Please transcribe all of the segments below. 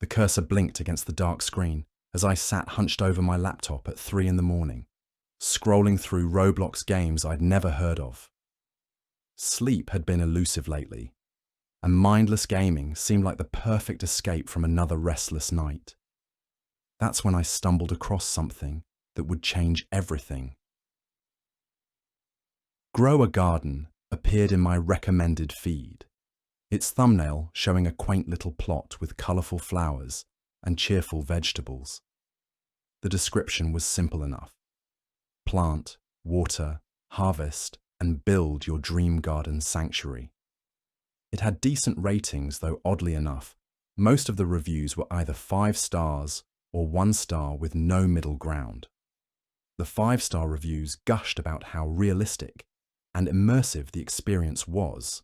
The cursor blinked against the dark screen as I sat hunched over my laptop at 3 in the morning, scrolling through Roblox games I'd never heard of. Sleep had been elusive lately, and mindless gaming seemed like the perfect escape from another restless night. That's when I stumbled across something that would change everything. Grow a Garden appeared in my recommended feed, its thumbnail showing a quaint little plot with colourful flowers and cheerful vegetables. The description was simple enough. Plant, water, harvest, and build your dream garden sanctuary. It had decent ratings, though oddly enough, most of the reviews were either 5 stars or 1 star with no middle ground. The 5-star reviews gushed about how realistic and immersive the experience was,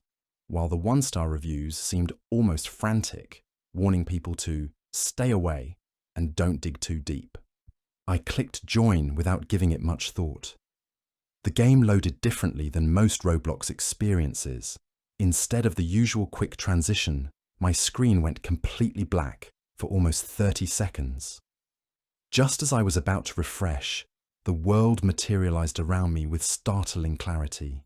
while the 1-star reviews seemed almost frantic, warning people to stay away and don't dig too deep. I clicked join without giving it much thought. The game loaded differently than most Roblox experiences. Instead of the usual quick transition, my screen went completely black for almost 30 seconds. Just as I was about to refresh, the world materialized around me with startling clarity.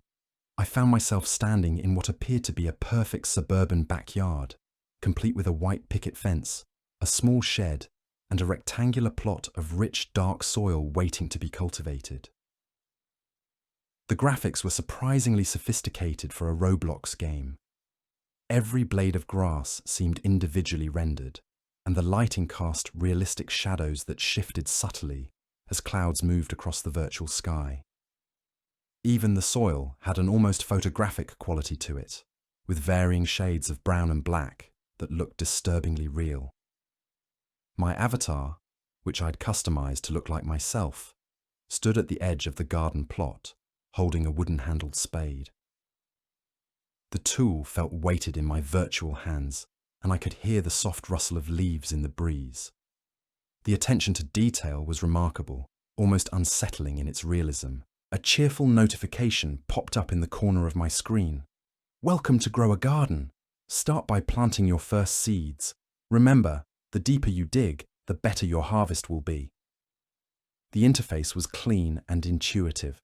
I found myself standing in what appeared to be a perfect suburban backyard, complete with a white picket fence, a small shed, and a rectangular plot of rich, dark soil waiting to be cultivated. The graphics were surprisingly sophisticated for a Roblox game. Every blade of grass seemed individually rendered, and the lighting cast realistic shadows that shifted subtly as clouds moved across the virtual sky. Even the soil had an almost photographic quality to it, with varying shades of brown and black that looked disturbingly real. My avatar, which I'd customized to look like myself, stood at the edge of the garden plot, holding a wooden-handled spade. The tool felt weighted in my virtual hands, and I could hear the soft rustle of leaves in the breeze. The attention to detail was remarkable, almost unsettling in its realism. A cheerful notification popped up in the corner of my screen. Welcome to Grow a Garden. Start by planting your first seeds. Remember, the deeper you dig, the better your harvest will be. The interface was clean and intuitive.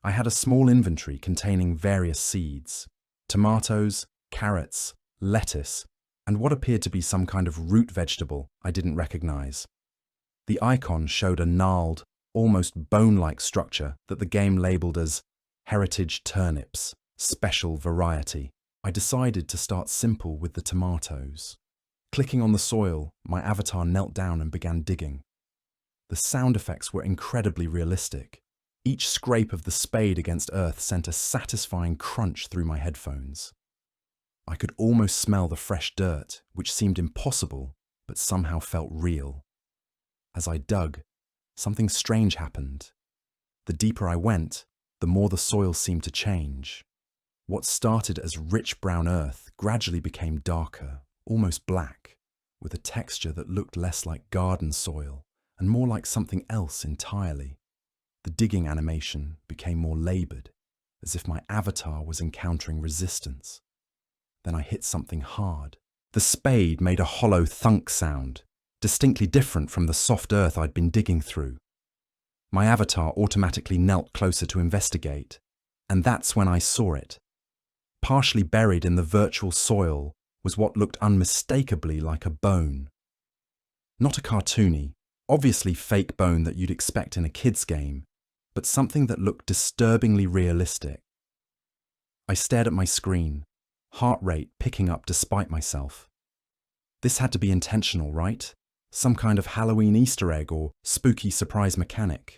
I had a small inventory containing various seeds: tomatoes, carrots, lettuce, and what appeared to be some kind of root vegetable I didn't recognize. The icon showed a gnarled, almost bone-like structure that the game labeled as Heritage Turnips, Special Variety. I decided to start simple with the tomatoes. Clicking on the soil, my avatar knelt down and began digging. The sound effects were incredibly realistic. Each scrape of the spade against earth sent a satisfying crunch through my headphones. I could almost smell the fresh dirt, which seemed impossible, but somehow felt real. As I dug, something strange happened. The deeper I went, the more the soil seemed to change. What started as rich brown earth gradually became darker, almost black, with a texture that looked less like garden soil and more like something else entirely. The digging animation became more laboured, as if my avatar was encountering resistance. Then I hit something hard. The spade made a hollow thunk sound, distinctly different from the soft earth I'd been digging through. My avatar automatically knelt closer to investigate, and that's when I saw it. Partially buried in the virtual soil was what looked unmistakably like a bone. Not a cartoony, obviously fake bone that you'd expect in a kid's game, but something that looked disturbingly realistic. I stared at my screen, heart rate picking up despite myself. This had to be intentional, right? Some kind of Halloween Easter egg or spooky surprise mechanic.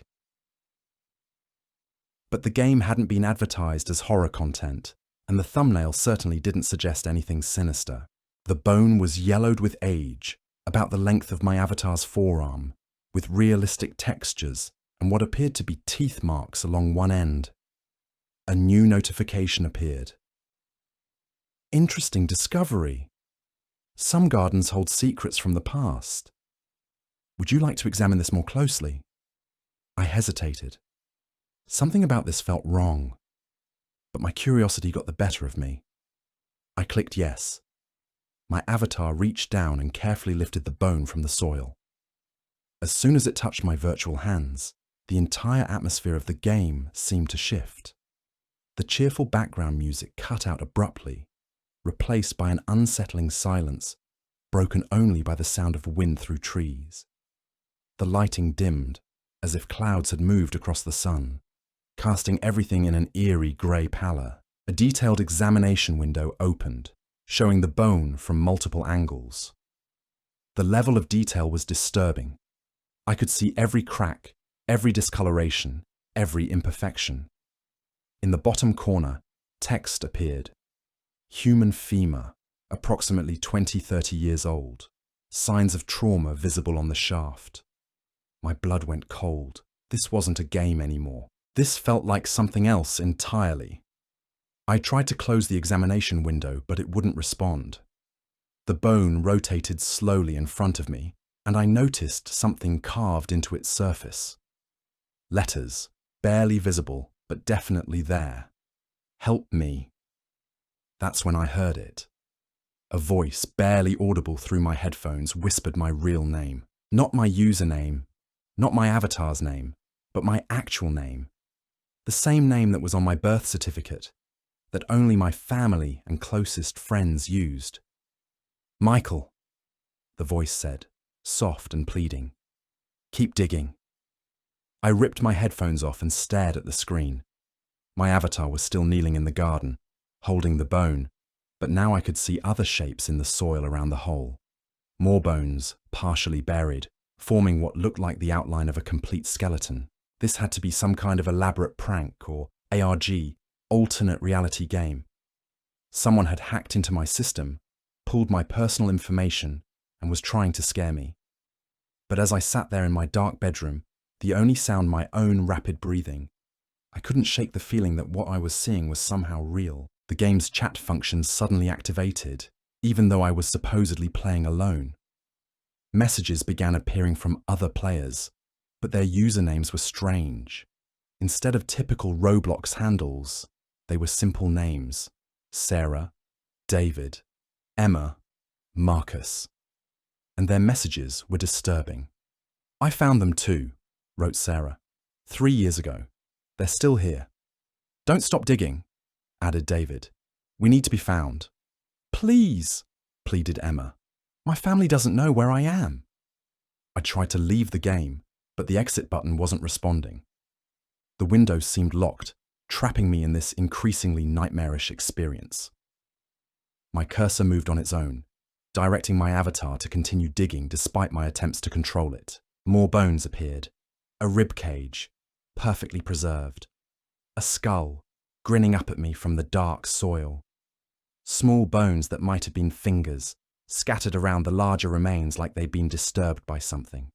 But the game hadn't been advertised as horror content, and the thumbnail certainly didn't suggest anything sinister. The bone was yellowed with age, about the length of my avatar's forearm, with realistic textures and what appeared to be teeth marks along one end. A new notification appeared. Interesting discovery. Some gardens hold secrets from the past. Would you like to examine this more closely? I hesitated. Something about this felt wrong, but my curiosity got the better of me. I clicked yes. My avatar reached down and carefully lifted the bone from the soil. As soon as it touched my virtual hands, the entire atmosphere of the game seemed to shift. The cheerful background music cut out abruptly, replaced by an unsettling silence, broken only by the sound of wind through trees. The lighting dimmed, as if clouds had moved across the sun, casting everything in an eerie grey pallor. A detailed examination window opened, showing the bone from multiple angles. The level of detail was disturbing. I could see every crack, every discoloration, every imperfection. In the bottom corner, text appeared. Human femur, approximately 20-30 years old. Signs of trauma visible on the shaft. My blood went cold. This wasn't a game anymore. This felt like something else entirely. I tried to close the examination window, but it wouldn't respond. The bone rotated slowly in front of me, and I noticed something carved into its surface. Letters, barely visible, but definitely there. Help me. That's when I heard it. A voice, barely audible through my headphones, whispered my real name. Not my username, not my avatar's name, but my actual name. The same name that was on my birth certificate, that only my family and closest friends used. Michael, the voice said, soft and pleading. Keep digging. I ripped my headphones off and stared at the screen. My avatar was still kneeling in the garden, holding the bone, but now I could see other shapes in the soil around the hole. More bones, partially buried, forming what looked like the outline of a complete skeleton. This had to be some kind of elaborate prank or ARG, alternate reality game. Someone had hacked into my system, pulled my personal information, and was trying to scare me. But as I sat there in my dark bedroom, the only sound my own rapid breathing, I couldn't shake the feeling that what I was seeing was somehow real. The game's chat function suddenly activated, even though I was supposedly playing alone. Messages began appearing from other players, but their usernames were strange. Instead of typical Roblox handles, they were simple names: Sarah, David, Emma, Marcus. And their messages were disturbing. I found them too, wrote Sarah, 3 years ago. They're still here. Don't stop digging, added David. We need to be found. Please, pleaded Emma. My family doesn't know where I am. I tried to leave the game, but the exit button wasn't responding. The window seemed locked, trapping me in this increasingly nightmarish experience. My cursor moved on its own, directing my avatar to continue digging despite my attempts to control it. More bones appeared. A rib cage, perfectly preserved. A skull, grinning up at me from the dark soil. Small bones that might have been fingers, scattered around the larger remains like they'd been disturbed by something.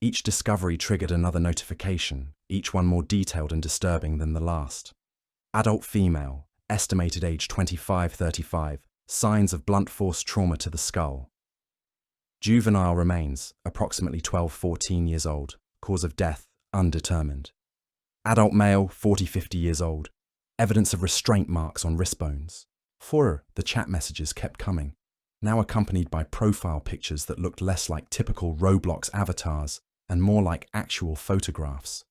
Each discovery triggered another notification, each one more detailed and disturbing than the last. Adult female, estimated age 25-35, signs of blunt force trauma to the skull. Juvenile remains, approximately 12-14 years old, cause of death, undetermined. Adult male, 40-50 years old, evidence of restraint marks on wrist bones. The chat messages kept coming, now accompanied by profile pictures that looked less like typical Roblox avatars and more like actual photographs.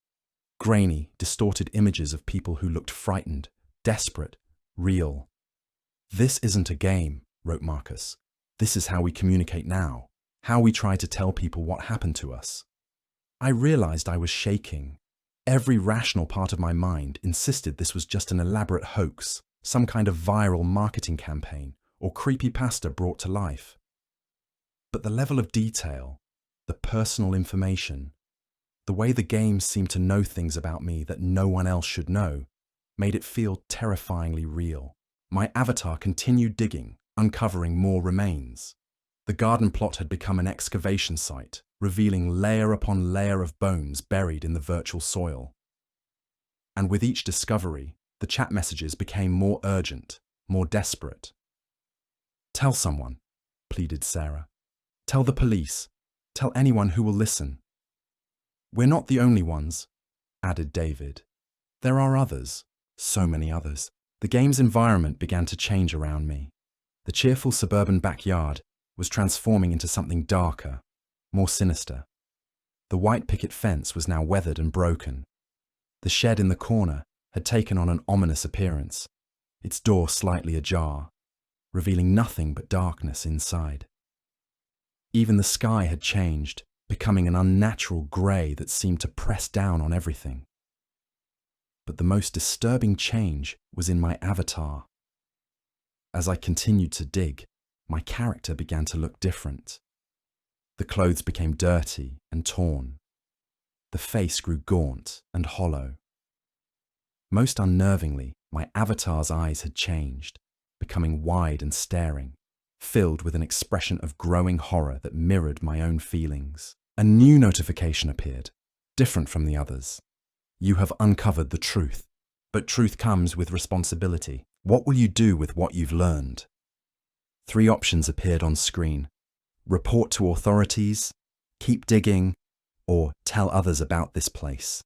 Grainy, distorted images of people who looked frightened, desperate, real. This isn't a game, wrote Marcus. This is how we communicate now, how we try to tell people what happened to us. I realized I was shaking. Every rational part of my mind insisted this was just an elaborate hoax, some kind of viral marketing campaign, or creepypasta brought to life. But the level of detail, the personal information, the way the game seemed to know things about me that no one else should know, made it feel terrifyingly real. My avatar continued digging, uncovering more remains. The garden plot had become an excavation site, revealing layer upon layer of bones buried in the virtual soil. And with each discovery, the chat messages became more urgent, more desperate. Tell someone, pleaded Sarah. Tell the police. Tell anyone who will listen. We're not the only ones, added David. There are others, so many others. The game's environment began to change around me. The cheerful suburban backyard was transforming into something darker, more sinister. The white picket fence was now weathered and broken. The shed in the corner had taken on an ominous appearance, its door slightly ajar, revealing nothing but darkness inside. Even the sky had changed, becoming an unnatural grey that seemed to press down on everything. But the most disturbing change was in my avatar. As I continued to dig, my character began to look different. The clothes became dirty and torn. The face grew gaunt and hollow. Most unnervingly, my avatar's eyes had changed, becoming wide and staring, filled with an expression of growing horror that mirrored my own feelings. A new notification appeared, different from the others. You have uncovered the truth, but truth comes with responsibility. What will you do with what you've learned? 3 options appeared on screen: report to authorities, keep digging, or tell others about this place.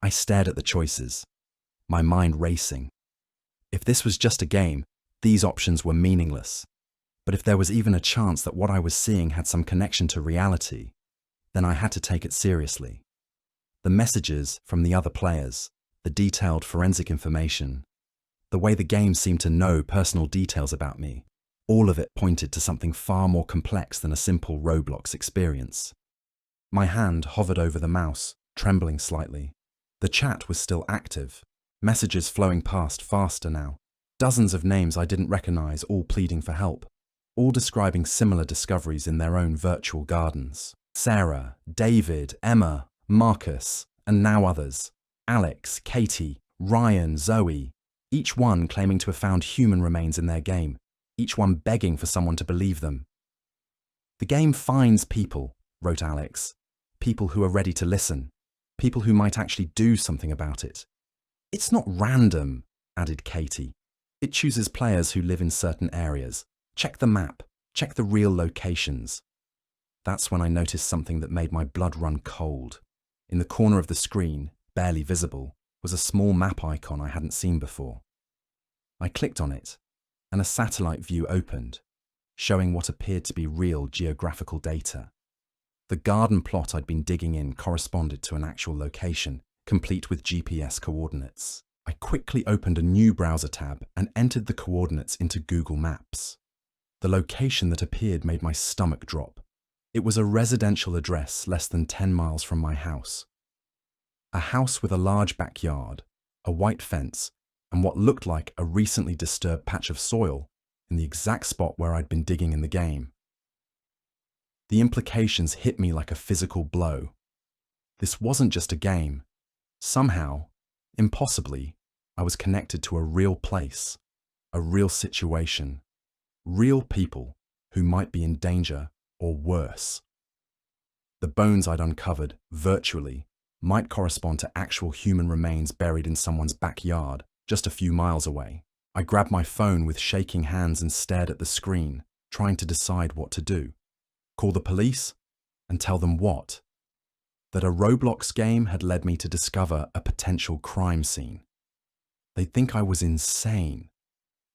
I stared at the choices, my mind racing. If this was just a game, these options were meaningless. But if there was even a chance that what I was seeing had some connection to reality, then I had to take it seriously. The messages from the other players, the detailed forensic information, the way the game seemed to know personal details about me, all of it pointed to something far more complex than a simple Roblox experience. My hand hovered over the mouse, trembling slightly. The chat was still active, messages flowing past faster now. Dozens of names I didn't recognize, all pleading for help, all describing similar discoveries in their own virtual gardens. Sarah, David, Emma, Marcus, and now others. Alex, Katie, Ryan, Zoe, each one claiming to have found human remains in their game, each one begging for someone to believe them. The game finds people, wrote Alex, people who are ready to listen, people who might actually do something about it. It's not random, added Katie. It chooses players who live in certain areas. Check the map, check the real locations. That's when I noticed something that made my blood run cold. In the corner of the screen, barely visible, was a small map icon I hadn't seen before. I clicked on it, and a satellite view opened, showing what appeared to be real geographical data. The garden plot I'd been digging in corresponded to an actual location, complete with GPS coordinates. I quickly opened a new browser tab and entered the coordinates into Google Maps. The location that appeared made my stomach drop. It was a residential address less than 10 miles from my house. A house with a large backyard, a white fence, and what looked like a recently disturbed patch of soil in the exact spot where I'd been digging in the game. The implications hit me like a physical blow. This wasn't just a game. Somehow, impossibly, I was connected to a real place, a real situation, real people who might be in danger or worse. The bones I'd uncovered, virtually, might correspond to actual human remains buried in someone's backyard, just a few miles away. I grabbed my phone with shaking hands and stared at the screen, trying to decide what to do. Call the police? And tell them what? That a Roblox game had led me to discover a potential crime scene. They'd think I was insane,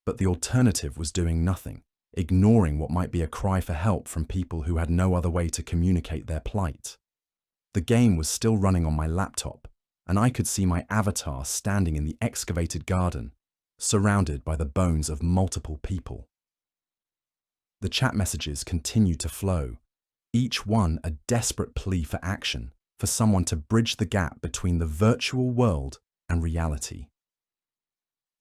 but the alternative was doing nothing, ignoring what might be a cry for help from people who had no other way to communicate their plight. The game was still running on my laptop, and I could see my avatar standing in the excavated garden, surrounded by the bones of multiple people. The chat messages continued to flow, each one a desperate plea for action, for someone to bridge the gap between the virtual world and reality.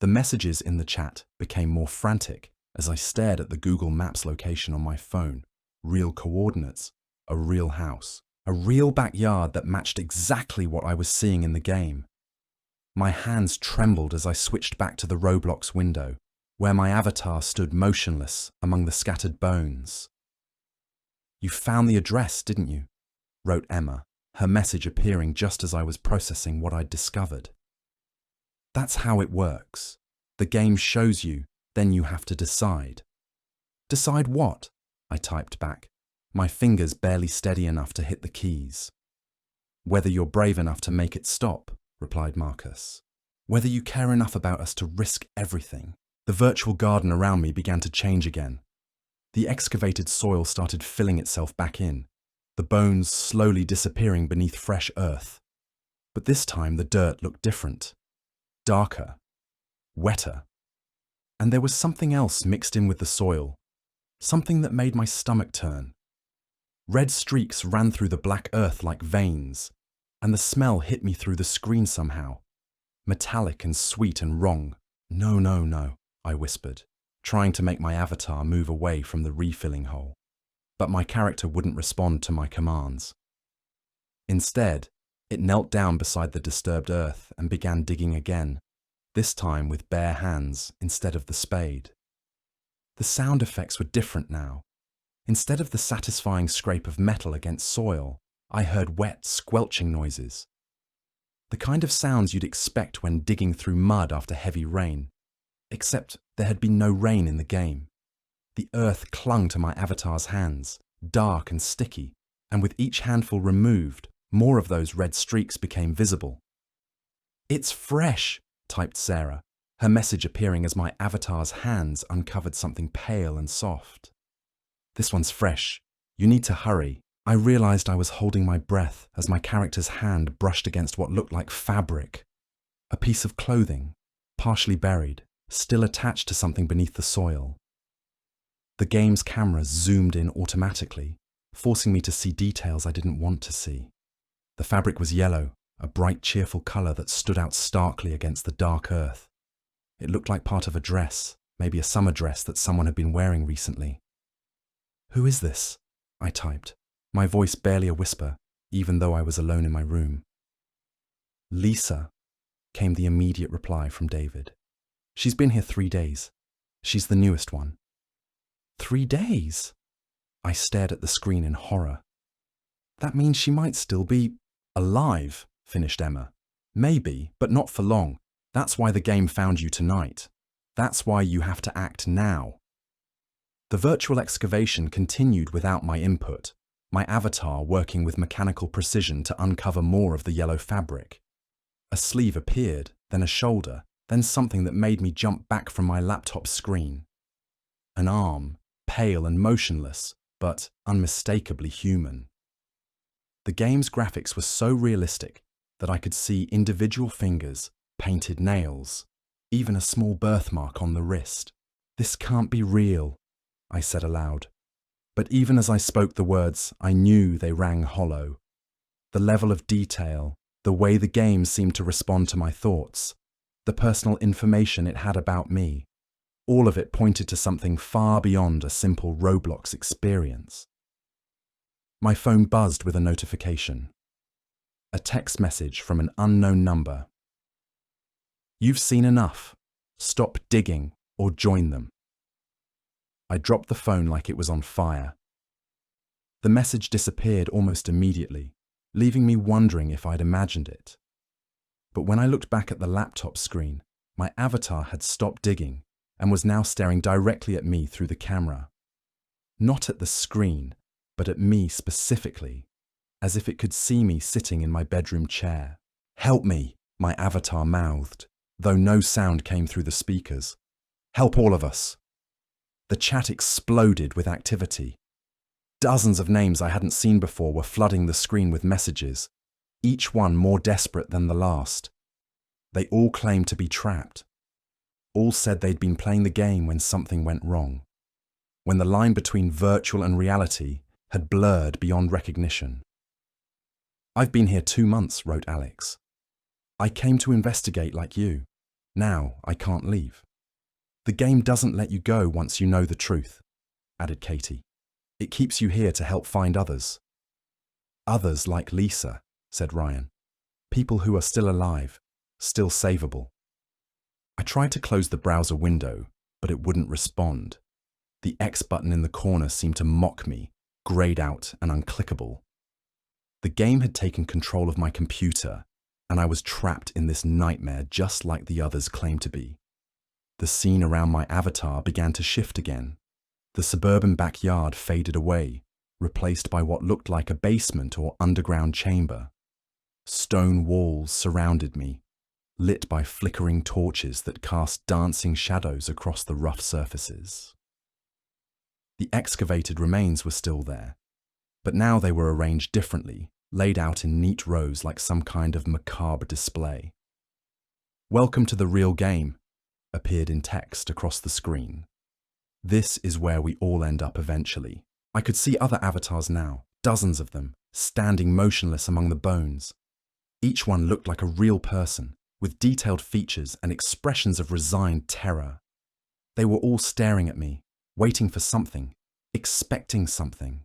The messages in the chat became more frantic as I stared at the Google Maps location on my phone, real coordinates, a real house, a real backyard that matched exactly what I was seeing in the game. My hands trembled as I switched back to the Roblox window, where my avatar stood motionless among the scattered bones. "You found the address, didn't you?" wrote Emma, her message appearing just as I was processing what I'd discovered. That's how it works. The game shows you, then you have to decide. Decide what? I typed back, my fingers barely steady enough to hit the keys. Whether you're brave enough to make it stop, replied Marcus. Whether you care enough about us to risk everything. The virtual garden around me began to change again. The excavated soil started filling itself back in, the bones slowly disappearing beneath fresh earth. But this time the dirt looked different, darker, wetter. And there was something else mixed in with the soil, something that made my stomach turn. Red streaks ran through the black earth like veins, and the smell hit me through the screen somehow, metallic and sweet and wrong. No, no, no, I whispered, trying to make my avatar move away from the refilling hole. But my character wouldn't respond to my commands. Instead, it knelt down beside the disturbed earth and began digging again, this time with bare hands instead of the spade. The sound effects were different now. Instead of the satisfying scrape of metal against soil, I heard wet, squelching noises. The kind of sounds you'd expect when digging through mud after heavy rain, except there had been no rain in the game. The earth clung to my avatar's hands, dark and sticky, and with each handful removed, more of those red streaks became visible. "It's fresh," typed Sarah, her message appearing as my avatar's hands uncovered something pale and soft. "This one's fresh. You need to hurry." I realized I was holding my breath as my character's hand brushed against what looked like fabric. A piece of clothing, partially buried, still attached to something beneath the soil. The game's camera zoomed in automatically, forcing me to see details I didn't want to see. The fabric was yellow, a bright, cheerful color that stood out starkly against the dark earth. It looked like part of a dress, maybe a summer dress that someone had been wearing recently. "Who is this?" I typed, my voice barely a whisper, even though I was alone in my room. "Lisa," came the immediate reply from David. "She's been here 3 days. She's the newest one." 3 days? I stared at the screen in horror. "That means she might still be alive," finished Emma. "Maybe, but not for long. That's why the game found you tonight. That's why you have to act now." The virtual excavation continued without my input, my avatar working with mechanical precision to uncover more of the yellow fabric. A sleeve appeared, then a shoulder, then something that made me jump back from my laptop screen. An arm, pale and motionless, but unmistakably human. The game's graphics were so realistic that I could see individual fingers, painted nails, even a small birthmark on the wrist. "This can't be real," I said aloud. But even as I spoke the words, I knew they rang hollow. The level of detail, the way the game seemed to respond to my thoughts, the personal information it had about me, all of it pointed to something far beyond a simple Roblox experience. My phone buzzed with a notification. A text message from an unknown number. "You've seen enough. Stop digging or join them." I dropped the phone like it was on fire. The message disappeared almost immediately, leaving me wondering if I'd imagined it. But when I looked back at the laptop screen, my avatar had stopped digging and was now staring directly at me through the camera. Not at the screen, but at me specifically, as if it could see me sitting in my bedroom chair. "Help me," my avatar mouthed, though no sound came through the speakers. "Help all of us." The chat exploded with activity. Dozens of names I hadn't seen before were flooding the screen with messages, each one more desperate than the last. They all claimed to be trapped. All said they'd been playing the game when something went wrong, when the line between virtual and reality had blurred beyond recognition. "I've been here 2 months," wrote Alex. "I came to investigate like you. Now I can't leave." "The game doesn't let you go once you know the truth," added Katie. "It keeps you here to help find others." "Others like Lisa," said Ryan. "People who are still alive, still savable." I tried to close the browser window, but it wouldn't respond. The X button in the corner seemed to mock me, grayed out and unclickable. The game had taken control of my computer, and I was trapped in this nightmare just like the others claimed to be. The scene around my avatar began to shift again. The suburban backyard faded away, replaced by what looked like a basement or underground chamber. Stone walls surrounded me. lit by flickering torches that cast dancing shadows across the rough surfaces. The excavated remains were still there, but now they were arranged differently, laid out in neat rows like some kind of macabre display. "Welcome to the real game," appeared in text across the screen. "This is where we all end up eventually." I could see other avatars now, dozens of them, standing motionless among the bones. Each one looked like a real person, with detailed features and expressions of resigned terror. They were all staring at me, waiting for something, expecting something.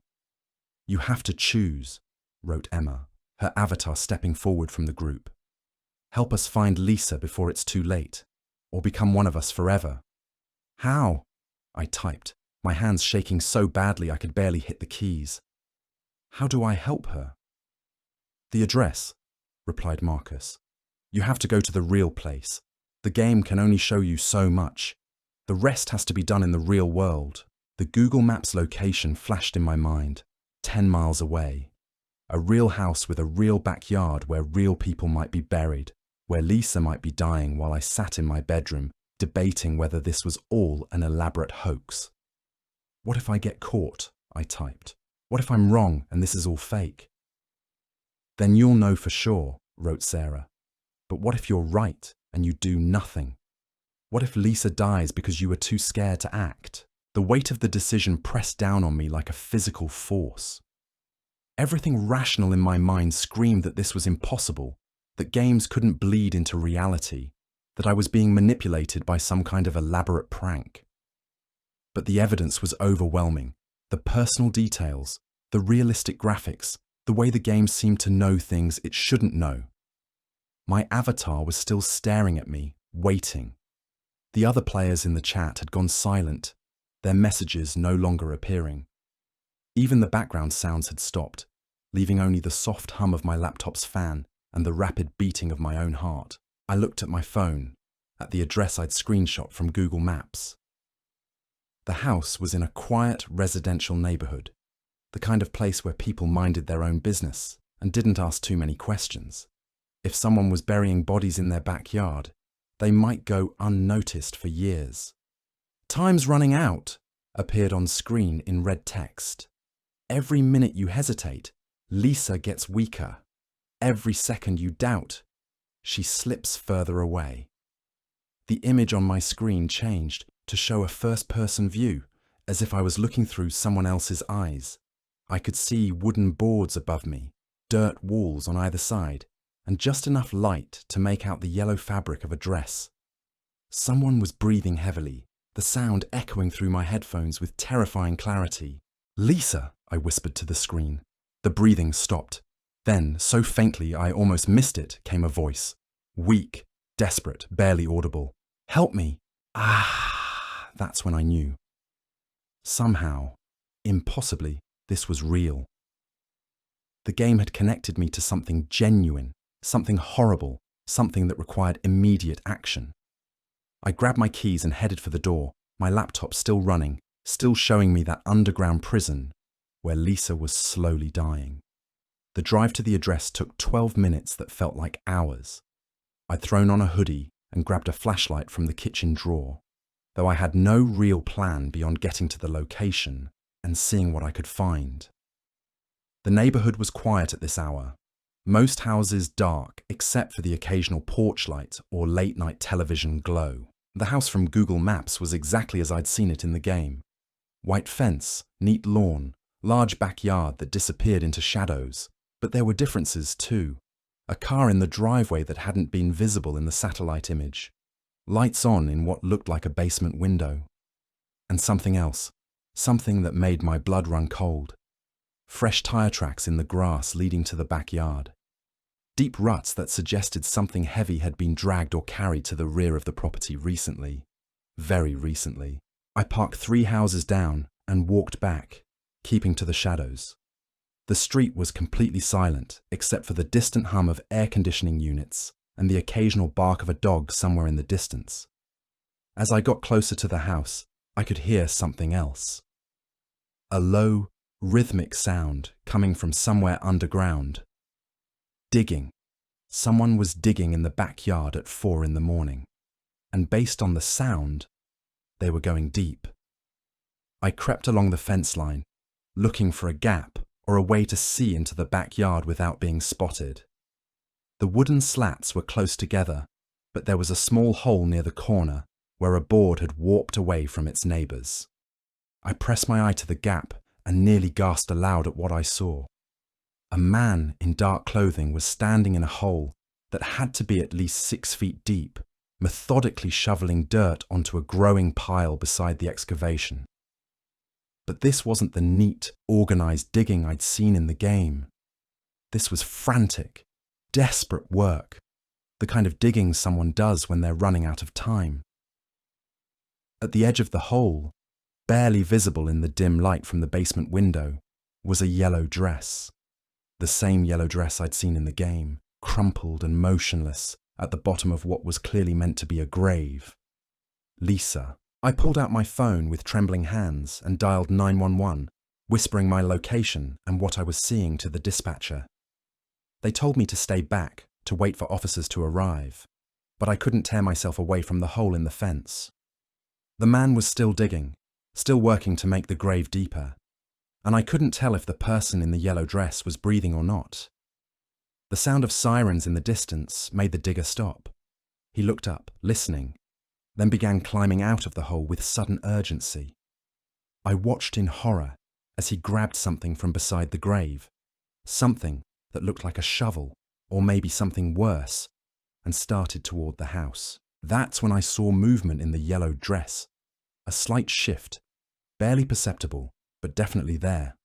"You have to choose," wrote Emma, her avatar stepping forward from the group. "Help us find Lisa before it's too late, or become one of us forever." "How?" I typed, my hands shaking so badly I could barely hit the keys. "How do I help her?" "The address," replied Marcus. "You have to go to the real place. The game can only show you so much. The rest has to be done in the real world." The Google Maps location flashed in my mind, 10 miles away. A real house with a real backyard where real people might be buried, where Lisa might be dying while I sat in my bedroom, debating whether this was all an elaborate hoax. "What if I get caught?" I typed. "What if I'm wrong and this is all fake?" "Then you'll know for sure," wrote Sarah. "But what if you're right and you do nothing? What if Lisa dies because you were too scared to act?" The weight of the decision pressed down on me like a physical force. Everything rational in my mind screamed that this was impossible, that games couldn't bleed into reality, that I was being manipulated by some kind of elaborate prank. But the evidence was overwhelming. The personal details, the realistic graphics, the way the game seemed to know things it shouldn't know. My avatar was still staring at me, waiting. The other players in the chat had gone silent, their messages no longer appearing. Even the background sounds had stopped, leaving only the soft hum of my laptop's fan and the rapid beating of my own heart. I looked at my phone, at the address I'd screenshot from Google Maps. The house was in a quiet residential neighborhood, the kind of place where people minded their own business and didn't ask too many questions. If someone was burying bodies in their backyard, they might go unnoticed for years. "Time's running out," appeared on screen in red text. "Every minute you hesitate, Lisa gets weaker. Every second you doubt, she slips further away." The image on my screen changed to show a first-person view, as if I was looking through someone else's eyes. I could see wooden boards above me, dirt walls on either side, and just enough light to make out the yellow fabric of a dress. Someone was breathing heavily, the sound echoing through my headphones with terrifying clarity. "Lisa," I whispered to the screen. The breathing stopped. Then, so faintly I almost missed it, came a voice. Weak, desperate, barely audible. "Help me!" Ah, that's when I knew. Somehow, impossibly, this was real. The game had connected me to something genuine, something horrible, something that required immediate action. I grabbed my keys and headed for the door, my laptop still running, still showing me that underground prison where Lisa was slowly dying. The drive to the address took 12 minutes that felt like hours. I'd thrown on a hoodie and grabbed a flashlight from the kitchen drawer, though I had no real plan beyond getting to the location and seeing what I could find. The neighborhood was quiet at this hour. Most houses dark except for the occasional porch light or late-night television glow. The house from Google Maps was exactly as I'd seen it in the game. White fence, neat lawn, large backyard that disappeared into shadows. But there were differences too. A car in the driveway that hadn't been visible in the satellite image. Lights on in what looked like a basement window. And something else, something that made my blood run cold. Fresh tire tracks in the grass leading to the backyard. Deep ruts that suggested something heavy had been dragged or carried to the rear of the property recently. Very recently. I parked 3 houses down and walked back, keeping to the shadows. The street was completely silent, except for the distant hum of air conditioning units and the occasional bark of a dog somewhere in the distance. As I got closer to the house, I could hear something else. A low, rhythmic sound coming from somewhere underground. Digging. Someone was digging in the backyard at 4 in the morning, and based on the sound, they were going deep. I crept along the fence line, looking for a gap or a way to see into the backyard without being spotted. The wooden slats were close together, but there was a small hole near the corner where a board had warped away from its neighbours. I pressed my eye to the gap and nearly gasped aloud at what I saw. A man in dark clothing was standing in a hole that had to be at least 6 feet deep, methodically shoveling dirt onto a growing pile beside the excavation. But this wasn't the neat, organised digging I'd seen in the game. This was frantic, desperate work, the kind of digging someone does when they're running out of time. At the edge of the hole, barely visible in the dim light from the basement window, was a yellow dress. The same yellow dress I'd seen in the game, crumpled and motionless at the bottom of what was clearly meant to be a grave. Lisa. I pulled out my phone with trembling hands and dialed 911, whispering my location and what I was seeing to the dispatcher. They told me to stay back, to wait for officers to arrive, but I couldn't tear myself away from the hole in the fence. The man was still digging, still working to make the grave deeper, and I couldn't tell if the person in the yellow dress was breathing or not. The sound of sirens in the distance made the digger stop. He looked up, listening, then began climbing out of the hole with sudden urgency. I watched in horror as he grabbed something from beside the grave, something that looked like a shovel, or maybe something worse, and started toward the house. That's when I saw movement in the yellow dress, a slight shift, barely perceptible, but definitely there.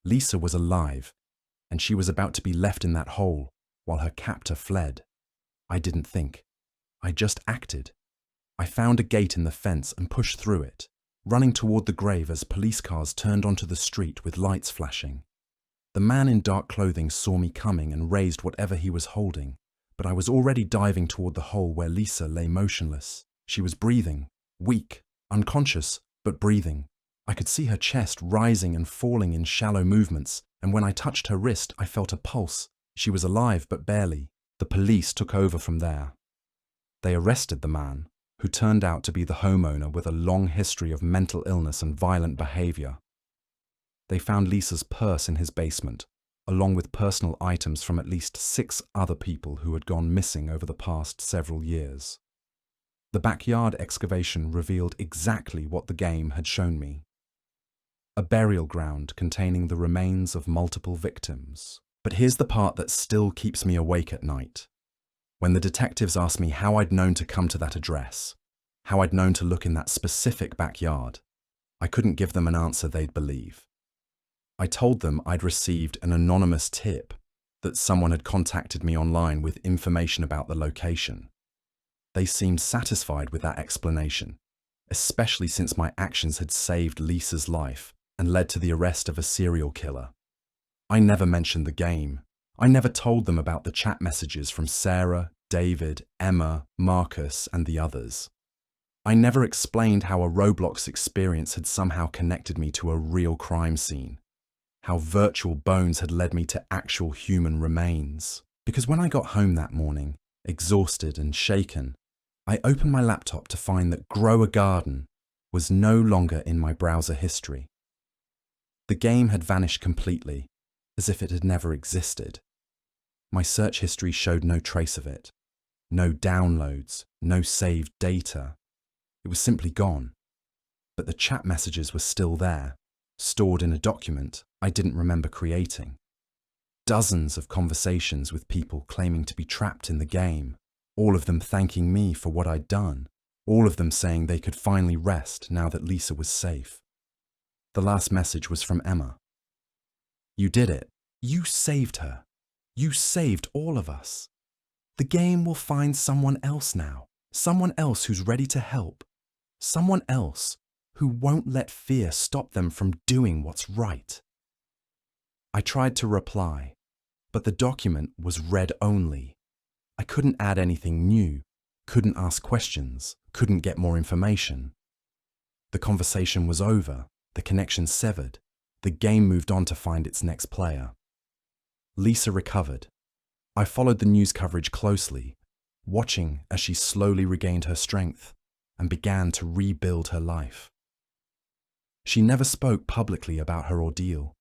Lisa was alive, and she was about to be left in that hole while her captor fled. I didn't think. I just acted. I found a gate in the fence and pushed through it, running toward the grave as police cars turned onto the street with lights flashing. The man in dark clothing saw me coming and raised whatever he was holding, but I was already diving toward the hole where Lisa lay motionless. She was breathing, weak, unconscious, but breathing. I could see her chest rising and falling in shallow movements, and when I touched her wrist, I felt a pulse. She was alive, but barely. The police took over from there. They arrested the man, who turned out to be the homeowner with a long history of mental illness and violent behavior. They found Lisa's purse in his basement, along with personal items from at least 6 other people who had gone missing over the past several years. The backyard excavation revealed exactly what the game had shown me. A burial ground containing the remains of multiple victims. But here's the part that still keeps me awake at night. When the detectives asked me how I'd known to come to that address, how I'd known to look in that specific backyard, I couldn't give them an answer they'd believe. I told them I'd received an anonymous tip that someone had contacted me online with information about the location. They seemed satisfied with that explanation, especially since my actions had saved Lisa's life and led to the arrest of a serial killer. I never mentioned the game. I never told them about the chat messages from Sarah, David, Emma, Marcus, and the others. I never explained how a Roblox experience had somehow connected me to a real crime scene, how virtual bones had led me to actual human remains. Because when I got home that morning, exhausted and shaken, I opened my laptop to find that Grow a Garden was no longer in my browser history. The game had vanished completely, as if it had never existed. My search history showed no trace of it. No downloads, no saved data. It was simply gone. But the chat messages were still there, stored in a document I didn't remember creating. Dozens of conversations with people claiming to be trapped in the game, all of them thanking me for what I'd done, all of them saying they could finally rest now that Lisa was safe. The last message was from Emma. "You did it. You saved her. You saved all of us. The game will find someone else now, someone else who's ready to help, someone else who won't let fear stop them from doing what's right." I tried to reply, but the document was read only. I couldn't add anything new, couldn't ask questions, couldn't get more information. The conversation was over, the connection severed, the game moved on to find its next player. Lisa recovered. I followed the news coverage closely, watching as she slowly regained her strength and began to rebuild her life. She never spoke publicly about her ordeal,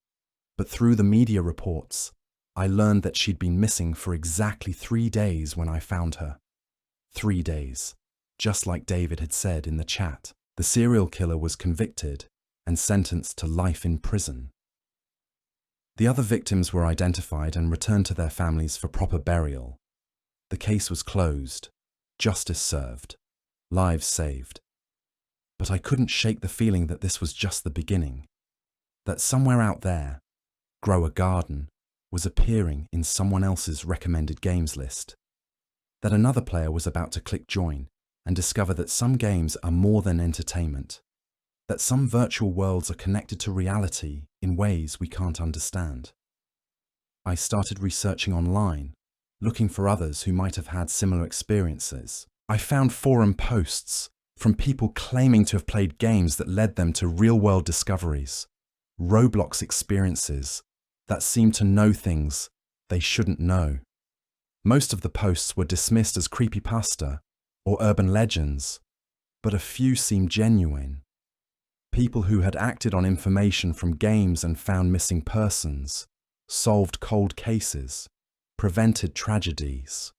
but through the media reports, I learned that she'd been missing for exactly 3 days when I found her. 3 days, just like David had said in the chat. The serial killer was convicted and sentenced to life in prison. The other victims were identified and returned to their families for proper burial. The case was closed, justice served, lives saved. But I couldn't shake the feeling that this was just the beginning, that somewhere out there, Grow a Garden was appearing in someone else's recommended games list, that another player was about to click join and discover that some games are more than entertainment, that some virtual worlds are connected to reality in ways we can't understand. I started researching online, looking for others who might have had similar experiences. I found forum posts from people claiming to have played games that led them to real-world discoveries, Roblox experiences that seemed to know things they shouldn't know. Most of the posts were dismissed as creepypasta or urban legends, but a few seemed genuine. People who had acted on information from games and found missing persons, solved cold cases, prevented tragedies.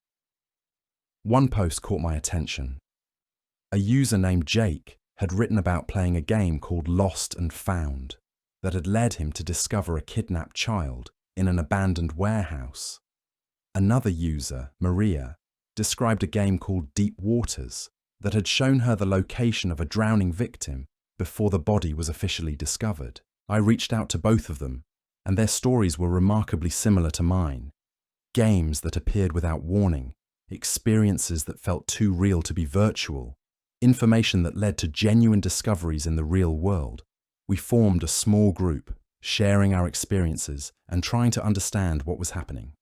One post caught my attention. A user named Jake had written about playing a game called Lost and Found that had led him to discover a kidnapped child in an abandoned warehouse. Another user, Maria, described a game called Deep Waters that had shown her the location of a drowning victim before the body was officially discovered. I reached out to both of them, and their stories were remarkably similar to mine. Games that appeared without warning, experiences that felt too real to be virtual, information that led to genuine discoveries in the real world. We formed a small group, sharing our experiences and trying to understand what was happening.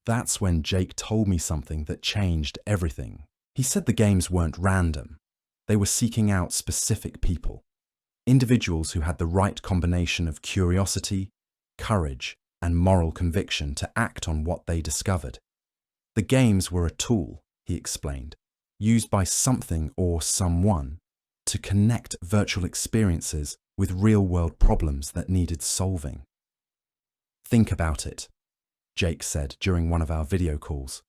That's when Jake told me something that changed everything. He said the games weren't random. They were seeking out specific people, individuals who had the right combination of curiosity, courage, and moral conviction to act on what they discovered. The games were a tool, he explained, used by something or someone to connect virtual experiences with real-world problems that needed solving. Think about it, Jake said during one of our video calls.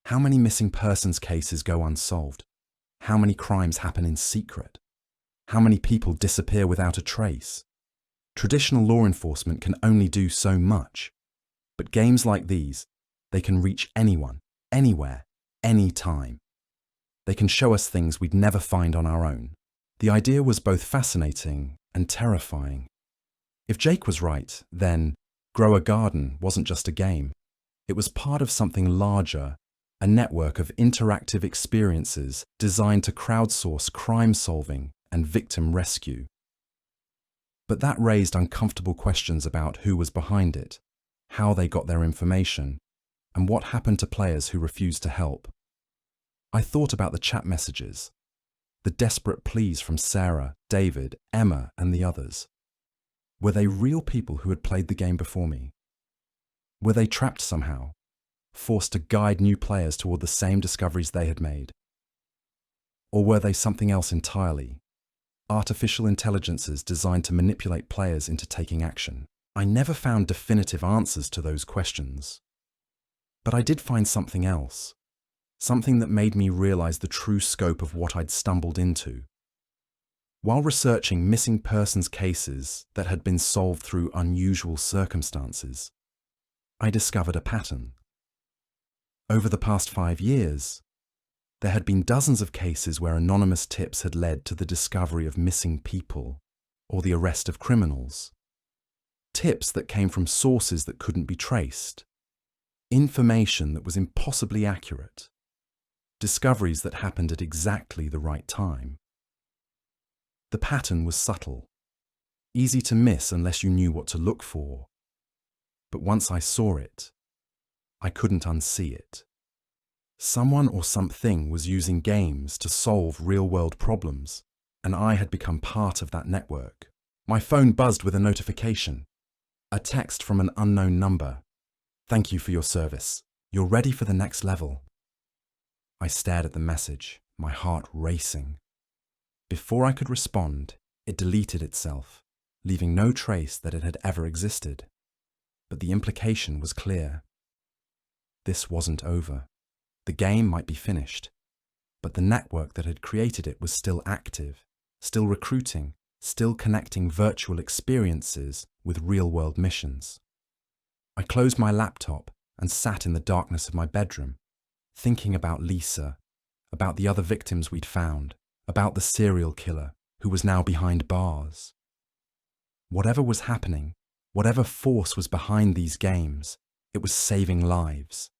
How many missing persons cases go unsolved? How many crimes happen in secret? How many people disappear without a trace? Traditional law enforcement can only do so much, but games like these, they can reach anyone, anywhere, anytime. They can show us things we'd never find on our own. The idea was both fascinating and terrifying. If Jake was right, then Grow a Garden wasn't just a game. It was part of something larger, a network of interactive experiences designed to crowdsource crime solving and victim rescue. But that raised uncomfortable questions about who was behind it, how they got their information, and what happened to players who refused to help. I thought about the chat messages, the desperate pleas from Sarah, David, Emma, and the others. Were they real people who had played the game before me? Were they trapped somehow, forced to guide new players toward the same discoveries they had made? Or were they something else entirely? Artificial intelligences designed to manipulate players into taking action? I never found definitive answers to those questions. But I did find something else. Something that made me realize the true scope of what I'd stumbled into. While researching missing persons cases that had been solved through unusual circumstances, I discovered a pattern. Over the past 5 years, there had been dozens of cases where anonymous tips had led to the discovery of missing people or the arrest of criminals. Tips that came from sources that couldn't be traced. Information that was impossibly accurate. Discoveries that happened at exactly the right time. The pattern was subtle, easy to miss unless you knew what to look for. But once I saw it, I couldn't unsee it. Someone or something was using games to solve real-world problems, and I had become part of that network. My phone buzzed with a notification, a text from an unknown number. "Thank you for your service. You're ready for the next level. I stared at the message, my heart racing. Before I could respond, it deleted itself, leaving no trace that it had ever existed. But the implication was clear. This wasn't over. The game might be finished, but the network that had created it was still active, still recruiting, still connecting virtual experiences with real-world missions. I closed my laptop and sat in the darkness of my bedroom, thinking about Lisa, about the other victims we'd found, about the serial killer who was now behind bars. Whatever was happening, whatever force was behind these games, it was saving lives.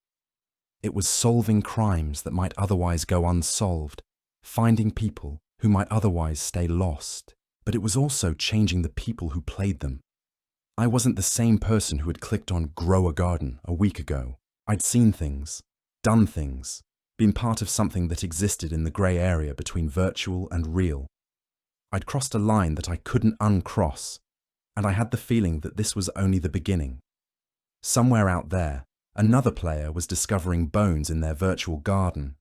It was solving crimes that might otherwise go unsolved, finding people who might otherwise stay lost. But it was also changing the people who played them. I wasn't the same person who had clicked on Grow a Garden a week ago. I'd seen things, done things, been part of something that existed in the grey area between virtual and real. I'd crossed a line that I couldn't uncross, and I had the feeling that this was only the beginning. Somewhere out there, another player was discovering bones in their virtual garden.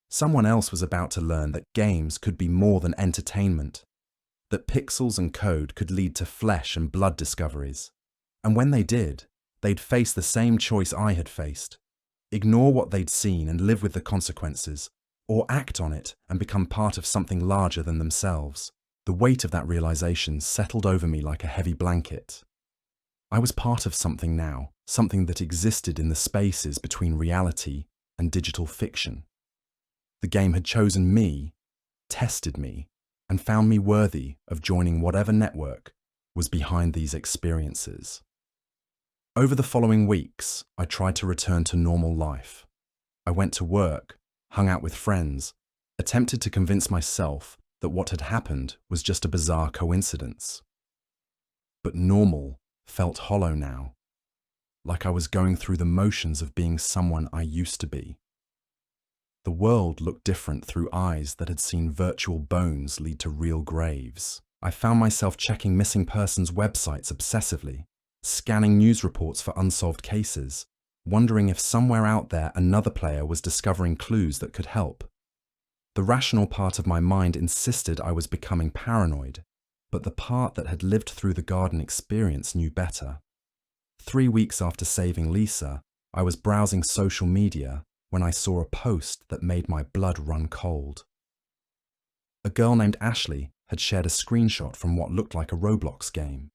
Someone else was about to learn that games could be more than entertainment, that pixels and code could lead to flesh and blood discoveries. And when they did, they'd face the same choice I had faced: ignore what they'd seen and live with the consequences, or act on it and become part of something larger than themselves. The weight of that realization settled over me like a heavy blanket. I was part of something now, something that existed in the spaces between reality and digital fiction. The game had chosen me, tested me, and found me worthy of joining whatever network was behind these experiences. Over the following weeks, I tried to return to normal life. I went to work, hung out with friends, attempted to convince myself that what had happened was just a bizarre coincidence. But normal felt hollow now, like I was going through the motions of being someone I used to be. The world looked different through eyes that had seen virtual bones lead to real graves. I found myself checking missing persons' websites obsessively, scanning news reports for unsolved cases, wondering if somewhere out there another player was discovering clues that could help. The rational part of my mind insisted I was becoming paranoid, but the part that had lived through the garden experience knew better. 3 weeks after saving Lisa, I was browsing social media when I saw a post that made my blood run cold. A girl named Ashley had shared a screenshot from what looked like a Roblox game.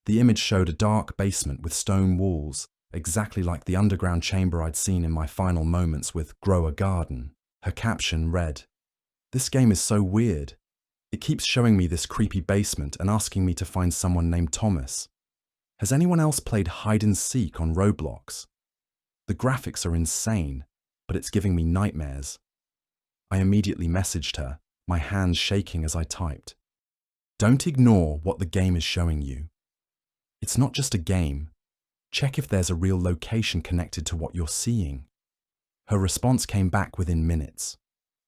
The image showed a dark basement with stone walls, exactly like the underground chamber I'd seen in my final moments with Grow a Garden. Her caption read, "This game is so weird. It keeps showing me this creepy basement and asking me to find someone named Thomas. Has anyone else played hide and seek on Roblox? The graphics are insane, but it's giving me nightmares." I immediately messaged her, my hands shaking as I typed. "Don't ignore what the game is showing you. It's not just a game. Check if there's a real location connected to what you're seeing." Her response came back within minutes.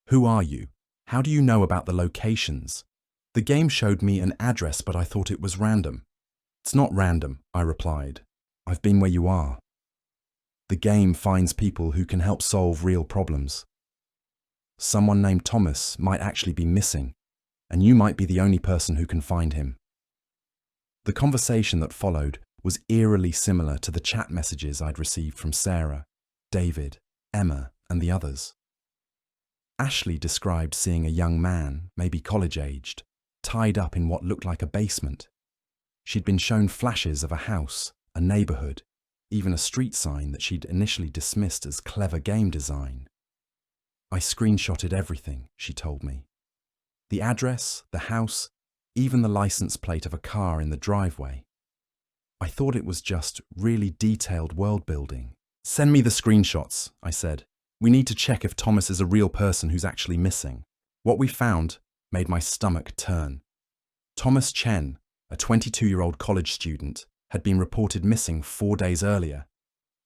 "Who are you? How do you know about the locations? The game showed me an address, but I thought it was random." "It's not random," I replied. "I've been where you are. The game finds people who can help solve real problems. Someone named Thomas might actually be missing, and you might be the only person who can find him." The conversation that followed was eerily similar to the chat messages I'd received from Sarah, David, Emma, and the others. Ashley described seeing a young man, maybe college-aged, tied up in what looked like a basement. She'd been shown flashes of a house, a neighborhood, even a street sign that she'd initially dismissed as clever game design. "I screenshotted everything," she told me. "The address, the house, even the license plate of a car in the driveway. I thought it was just really detailed world building." "Send me the screenshots," I said. "We need to check if Thomas is a real person who's actually missing." What we found made my stomach turn. Thomas Chen, a 22-year-old college student, had been reported missing 4 days earlier.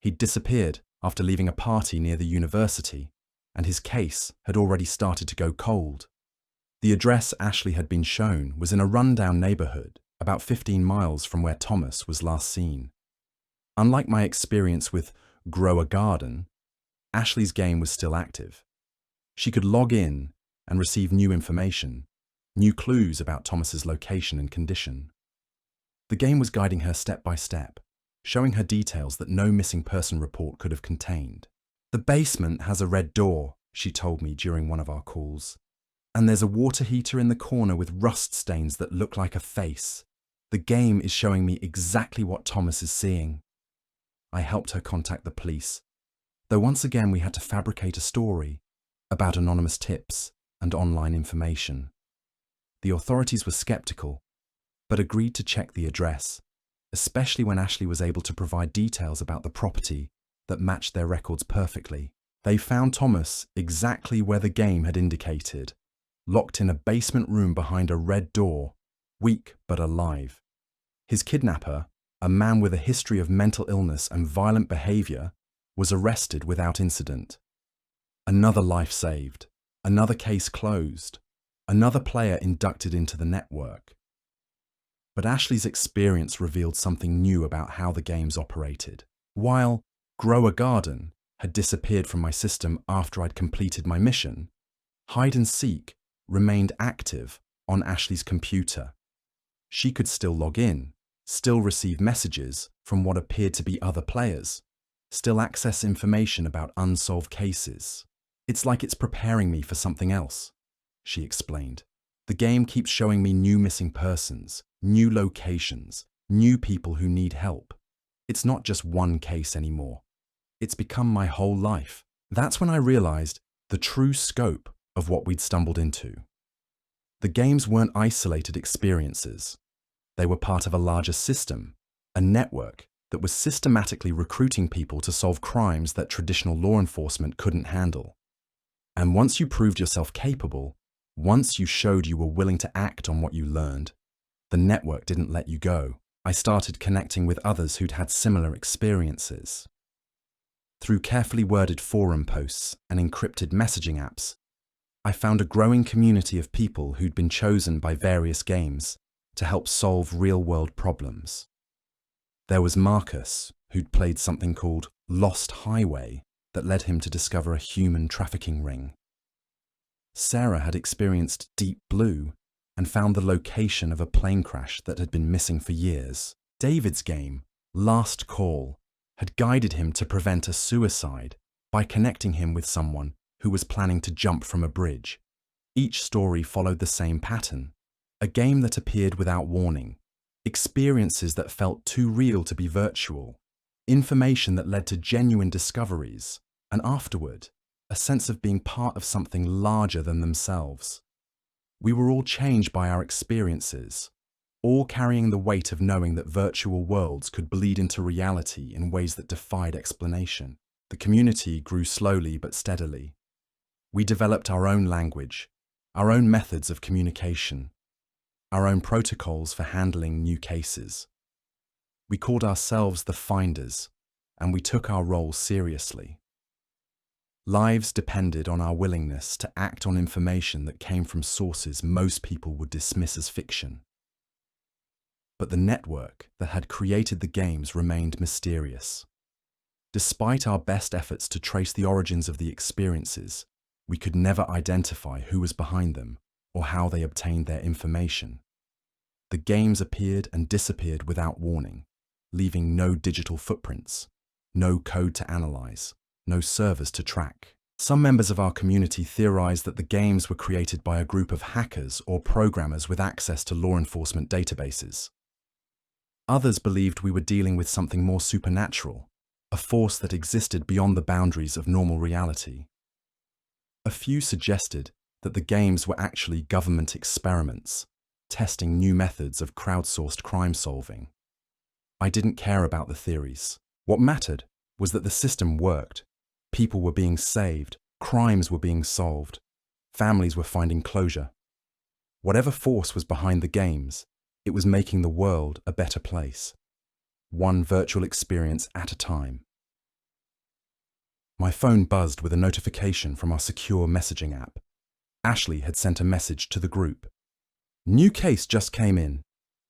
He'd disappeared after leaving a party near the university, and his case had already started to go cold. The address Ashley had been shown was in a rundown neighborhood about 15 miles from where Thomas was last seen. Unlike my experience with Grow a Garden, Ashley's game was still active. She could log in and receive new information, new clues about Thomas's location and condition. The game was guiding her step by step, showing her details that no missing person report could have contained. "The basement has a red door," she told me during one of our calls. "And there's a water heater in the corner with rust stains that look like a face. The game is showing me exactly what Thomas is seeing." I helped her contact the police, though once again we had to fabricate a story about anonymous tips and online information. The authorities were skeptical, but agreed to check the address, especially when Ashley was able to provide details about the property that matched their records perfectly. They found Thomas exactly where the game had indicated, locked in a basement room behind a red door, weak but alive. His kidnapper, a man with a history of mental illness and violent behavior, was arrested without incident. Another life saved, another case closed, another player inducted into the network. But Ashley's experience revealed something new about how the games operated. While Grow a Garden had disappeared from my system after I'd completed my mission, Hide and Seek remained active on Ashley's computer. She could still log in, still receive messages from what appeared to be other players, still access information about unsolved cases. "It's like it's preparing me for something else," she explained. "The game keeps showing me new missing persons, new locations, new people who need help. It's not just one case anymore. It's become my whole life." That's when I realized the true scope of what we'd stumbled into. The games weren't isolated experiences. They were part of a larger system, a network that was systematically recruiting people to solve crimes that traditional law enforcement couldn't handle. And once you proved yourself capable, once you showed you were willing to act on what you learned, the network didn't let you go. I started connecting with others who'd had similar experiences. Through carefully worded forum posts and encrypted messaging apps, I found a growing community of people who'd been chosen by various games to help solve real-world problems. There was Marcus, who'd played something called Lost Highway that led him to discover a human trafficking ring. Sarah had experienced Deep Blue and found the location of a plane crash that had been missing for years. David's game, Last Call, had guided him to prevent a suicide by connecting him with someone who was planning to jump from a bridge. Each story followed the same pattern, a game that appeared without warning, experiences that felt too real to be virtual, information that led to genuine discoveries, and afterward, a sense of being part of something larger than themselves. We were all changed by our experiences, all carrying the weight of knowing that virtual worlds could bleed into reality in ways that defied explanation. The community grew slowly but steadily. We developed our own language, our own methods of communication, our own protocols for handling new cases. We called ourselves the Finders, and we took our role seriously. Lives depended on our willingness to act on information that came from sources most people would dismiss as fiction. But the network that had created the games remained mysterious. Despite our best efforts to trace the origins of the experiences, we could never identify who was behind them or how they obtained their information. The games appeared and disappeared without warning, leaving no digital footprints, no code to analyze, no servers to track. Some members of our community theorized that the games were created by a group of hackers or programmers with access to law enforcement databases. Others believed we were dealing with something more supernatural, a force that existed beyond the boundaries of normal reality. A few suggested that the games were actually government experiments, testing new methods of crowdsourced crime solving. I didn't care about the theories. What mattered was that the system worked. People were being saved, crimes were being solved, families were finding closure. Whatever force was behind the games, it was making the world a better place, one virtual experience at a time. My phone buzzed with a notification from our secure messaging app. Ashley had sent a message to the group. "New case just came in.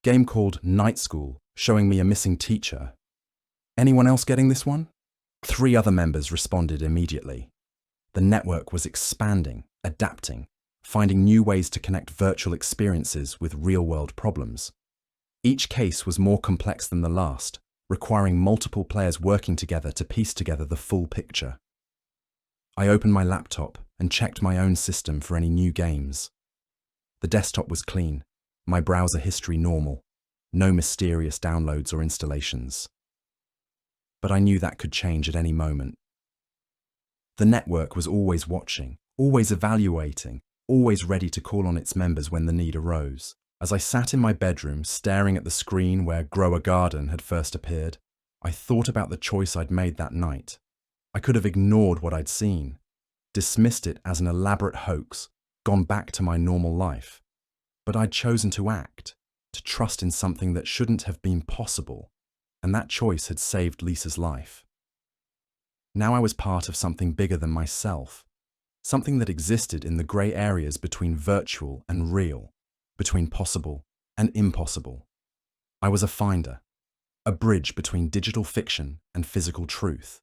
Game called Night School, showing me a missing teacher. Anyone else getting this one?" 3 other members responded immediately. The network was expanding, adapting, finding new ways to connect virtual experiences with real-world problems. Each case was more complex than the last, requiring multiple players working together to piece together the full picture. I opened my laptop and checked my own system for any new games. The desktop was clean, my browser history normal, no mysterious downloads or installations. But I knew that could change at any moment. The network was always watching, always evaluating, always ready to call on its members when the need arose. As I sat in my bedroom staring at the screen where Grow a Garden had first appeared, I thought about the choice I'd made that night. I could have ignored what I'd seen, dismissed it as an elaborate hoax, gone back to my normal life. But I'd chosen to act, to trust in something that shouldn't have been possible, and that choice had saved Lisa's life. Now I was part of something bigger than myself, something that existed in the grey areas between virtual and real, between possible and impossible. I was a finder, a bridge between digital fiction and physical truth,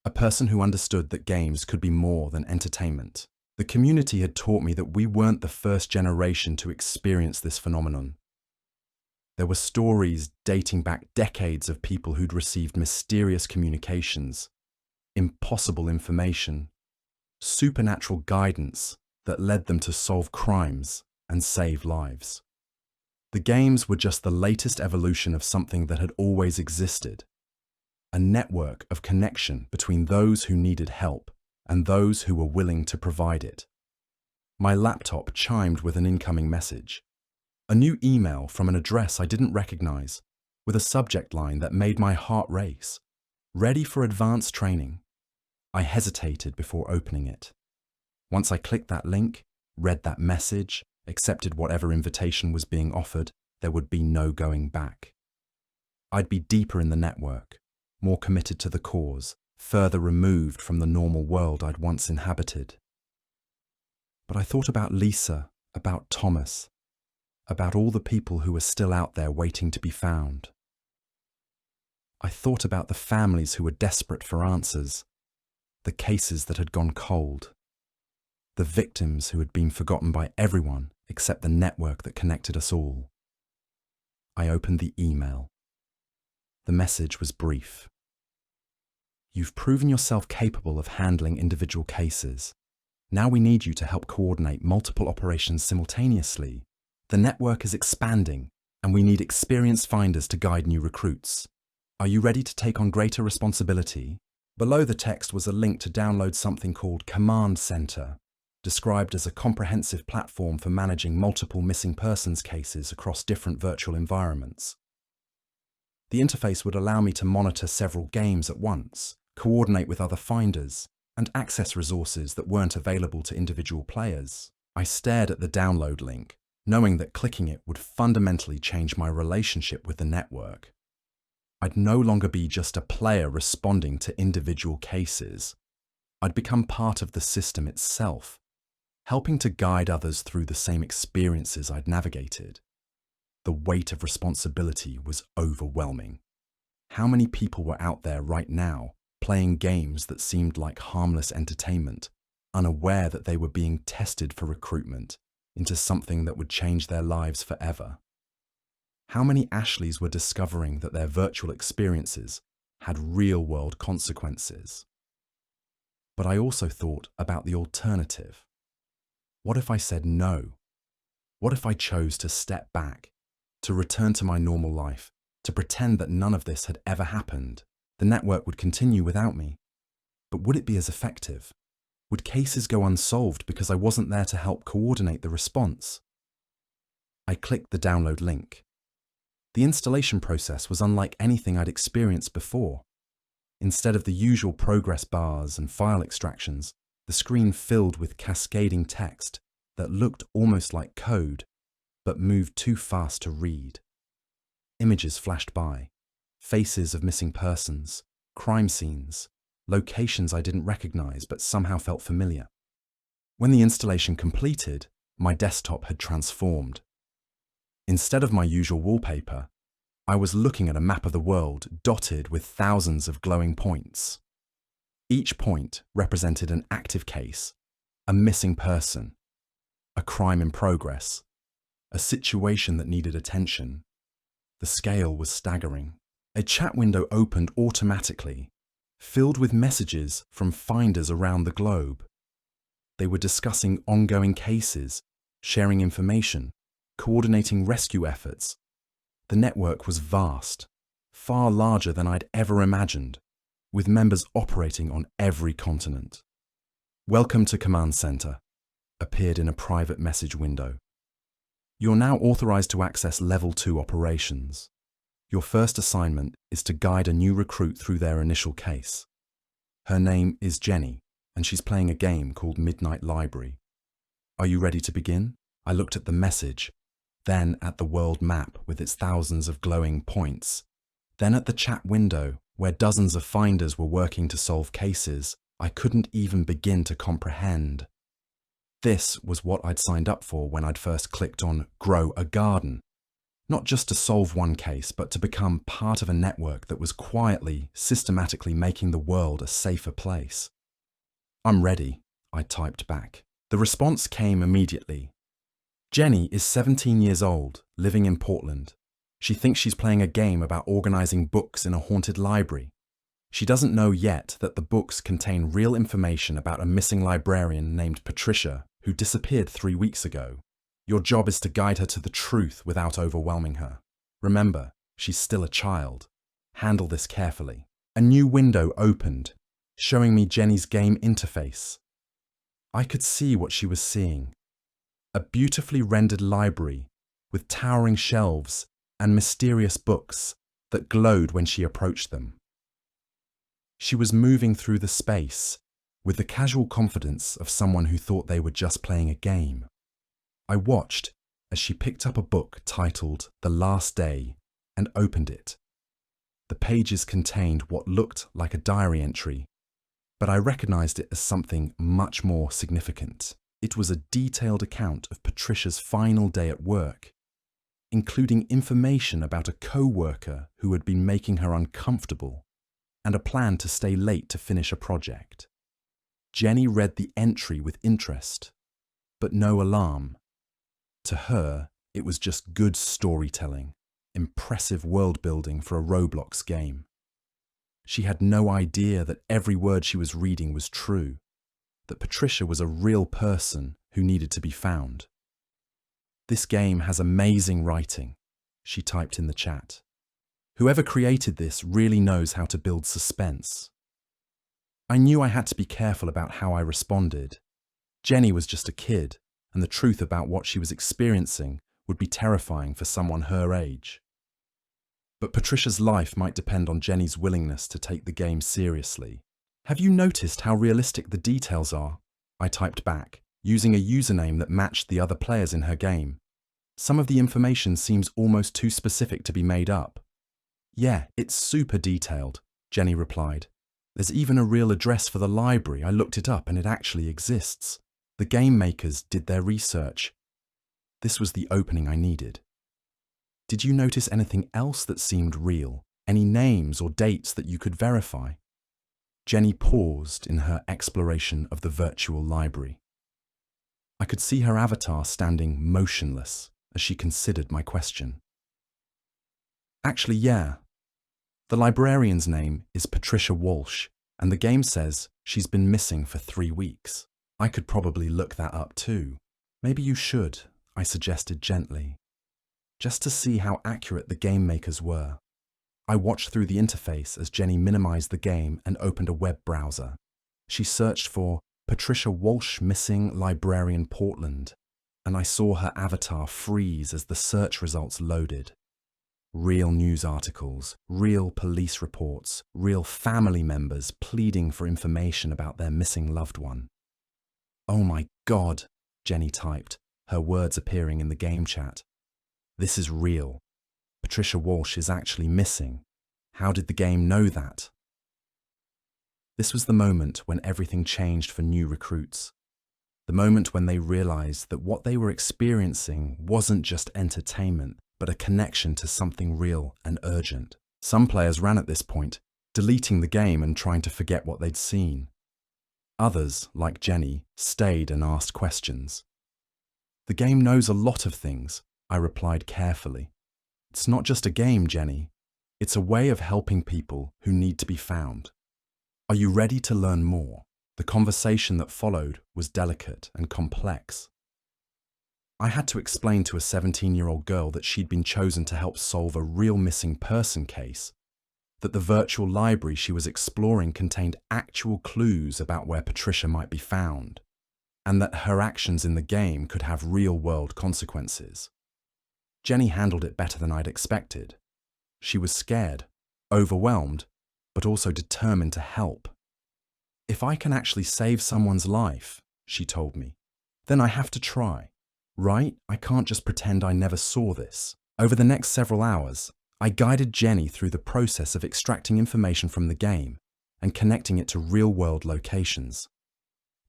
a person who understood that games could be more than entertainment. The community had taught me that we weren't the first generation to experience this phenomenon. There were stories dating back decades of people who'd received mysterious communications, impossible information, supernatural guidance that led them to solve crimes and save lives. The games were just the latest evolution of something that had always existed, a network of connection between those who needed help and those who were willing to provide it. My laptop chimed with an incoming message, a new email from an address I didn't recognize, with a subject line that made my heart race. Ready for advanced training. I hesitated before opening it. Once I clicked that link, read that message, accepted whatever invitation was being offered, there would be no going back. I'd be deeper in the network, more committed to the cause, further removed from the normal world I'd once inhabited. But I thought about Lisa, about Thomas, about all the people who were still out there waiting to be found. I thought about the families who were desperate for answers, the cases that had gone cold, the victims who had been forgotten by everyone except the network that connected us all. I opened the email. The message was brief. You've proven yourself capable of handling individual cases. Now we need you to help coordinate multiple operations simultaneously. The network is expanding, and we need experienced finders to guide new recruits. Are you ready to take on greater responsibility? Below the text was a link to download something called Command Center, described as a comprehensive platform for managing multiple missing persons cases across different virtual environments. The interface would allow me to monitor several games at once, coordinate with other finders, and access resources that weren't available to individual players. I stared at the download link, knowing that clicking it would fundamentally change my relationship with the network. I'd no longer be just a player responding to individual cases. I'd become part of the system itself, helping to guide others through the same experiences I'd navigated. The weight of responsibility was overwhelming. How many people were out there right now, playing games that seemed like harmless entertainment, unaware that they were being tested for recruitment into something that would change their lives forever? How many Ashleys were discovering that their virtual experiences had real-world consequences? But I also thought about the alternative. What if I said no? What if I chose to step back, to return to my normal life, to pretend that none of this had ever happened? The network would continue without me. But would it be as effective? Would cases go unsolved because I wasn't there to help coordinate the response? I clicked the download link. The installation process was unlike anything I'd experienced before. Instead of the usual progress bars and file extractions, the screen filled with cascading text that looked almost like code, but moved too fast to read. Images flashed by, faces of missing persons, crime scenes, locations I didn't recognize but somehow felt familiar. When the installation completed, my desktop had transformed. Instead of my usual wallpaper, I was looking at a map of the world dotted with thousands of glowing points. Each point represented an active case, a missing person, a crime in progress, a situation that needed attention. The scale was staggering. A chat window opened automatically, filled with messages from finders around the globe. They were discussing ongoing cases, sharing information, coordinating rescue efforts. The network was vast, far larger than I'd ever imagined, with members operating on every continent. "Welcome to Command Center," appeared in a private message window. "You're now authorized to access Level 2 operations. Your first assignment is to guide a new recruit through their initial case. Her name is Jenny, and she's playing a game called Midnight Library. Are you ready to begin?" I looked at the message, then at the world map with its thousands of glowing points, then at the chat window where dozens of finders were working to solve cases I couldn't even begin to comprehend. This was what I'd signed up for when I'd first clicked on Grow a Garden. Not just to solve one case, but to become part of a network that was quietly, systematically making the world a safer place. "I'm ready," I typed back. The response came immediately. "Jenny is 17 years old, living in Portland. She thinks she's playing a game about organizing books in a haunted library. She doesn't know yet that the books contain real information about a missing librarian named Patricia who disappeared 3 weeks ago. Your job is to guide her to the truth without overwhelming her. Remember, she's still a child. Handle this carefully." A new window opened, showing me Jenny's game interface. I could see what she was seeing. A beautifully rendered library with towering shelves and mysterious books that glowed when she approached them. She was moving through the space with the casual confidence of someone who thought they were just playing a game. I watched as she picked up a book titled The Last Day and opened it. The pages contained what looked like a diary entry, but I recognized it as something much more significant. It was a detailed account of Patricia's final day at work, including information about a co-worker who had been making her uncomfortable and a plan to stay late to finish a project. Jenny read the entry with interest, but no alarm. To her, it was just good storytelling, impressive world building for a Roblox game. She had no idea that every word she was reading was true, that Patricia was a real person who needed to be found. "This game has amazing writing," she typed in the chat. "Whoever created this really knows how to build suspense." I knew I had to be careful about how I responded. Jenny was just a kid, and the truth about what she was experiencing would be terrifying for someone her age. But Patricia's life might depend on Jenny's willingness to take the game seriously. "Have you noticed how realistic the details are?" I typed back, using a username that matched the other players in her game. "Some of the information seems almost too specific to be made up." "Yeah, it's super detailed," Jenny replied. "There's even a real address for the library. I looked it up and it actually exists. The game makers did their research." This was the opening I needed. "Did you notice anything else that seemed real? Any names or dates that you could verify?" Jenny paused in her exploration of the virtual library. I could see her avatar standing motionless as she considered my question. "Actually, yeah. The librarian's name is Patricia Walsh, and the game says she's been missing for 3 weeks. I could probably look that up too." "Maybe you should," I suggested gently, just to see how accurate the game makers were. I watched through the interface as Jenny minimized the game and opened a web browser. She searched for Patricia Walsh Missing Librarian Portland, and I saw her avatar freeze as the search results loaded. Real news articles, real police reports, real family members pleading for information about their missing loved one. "Oh my God," Jenny typed, her words appearing in the game chat. "This is real. Patricia Walsh is actually missing. How did the game know that?" This was the moment when everything changed for new recruits. The moment when they realized that what they were experiencing wasn't just entertainment, but a connection to something real and urgent. Some players ran at this point, deleting the game and trying to forget what they'd seen. Others, like Jenny, stayed and asked questions. "The game knows a lot of things," I replied carefully. "It's not just a game, Jenny. It's a way of helping people who need to be found. Are you ready to learn more?" The conversation that followed was delicate and complex. I had to explain to a 17-year-old girl that she'd been chosen to help solve a real missing person case, that the virtual library she was exploring contained actual clues about where Patricia might be found, and that her actions in the game could have real-world consequences. Jenny handled it better than I'd expected. She was scared, overwhelmed, but also determined to help. "If I can actually save someone's life," she told me, "then I have to try. Right? I can't just pretend I never saw this." Over the next several hours, I guided Jenny through the process of extracting information from the game and connecting it to real-world locations.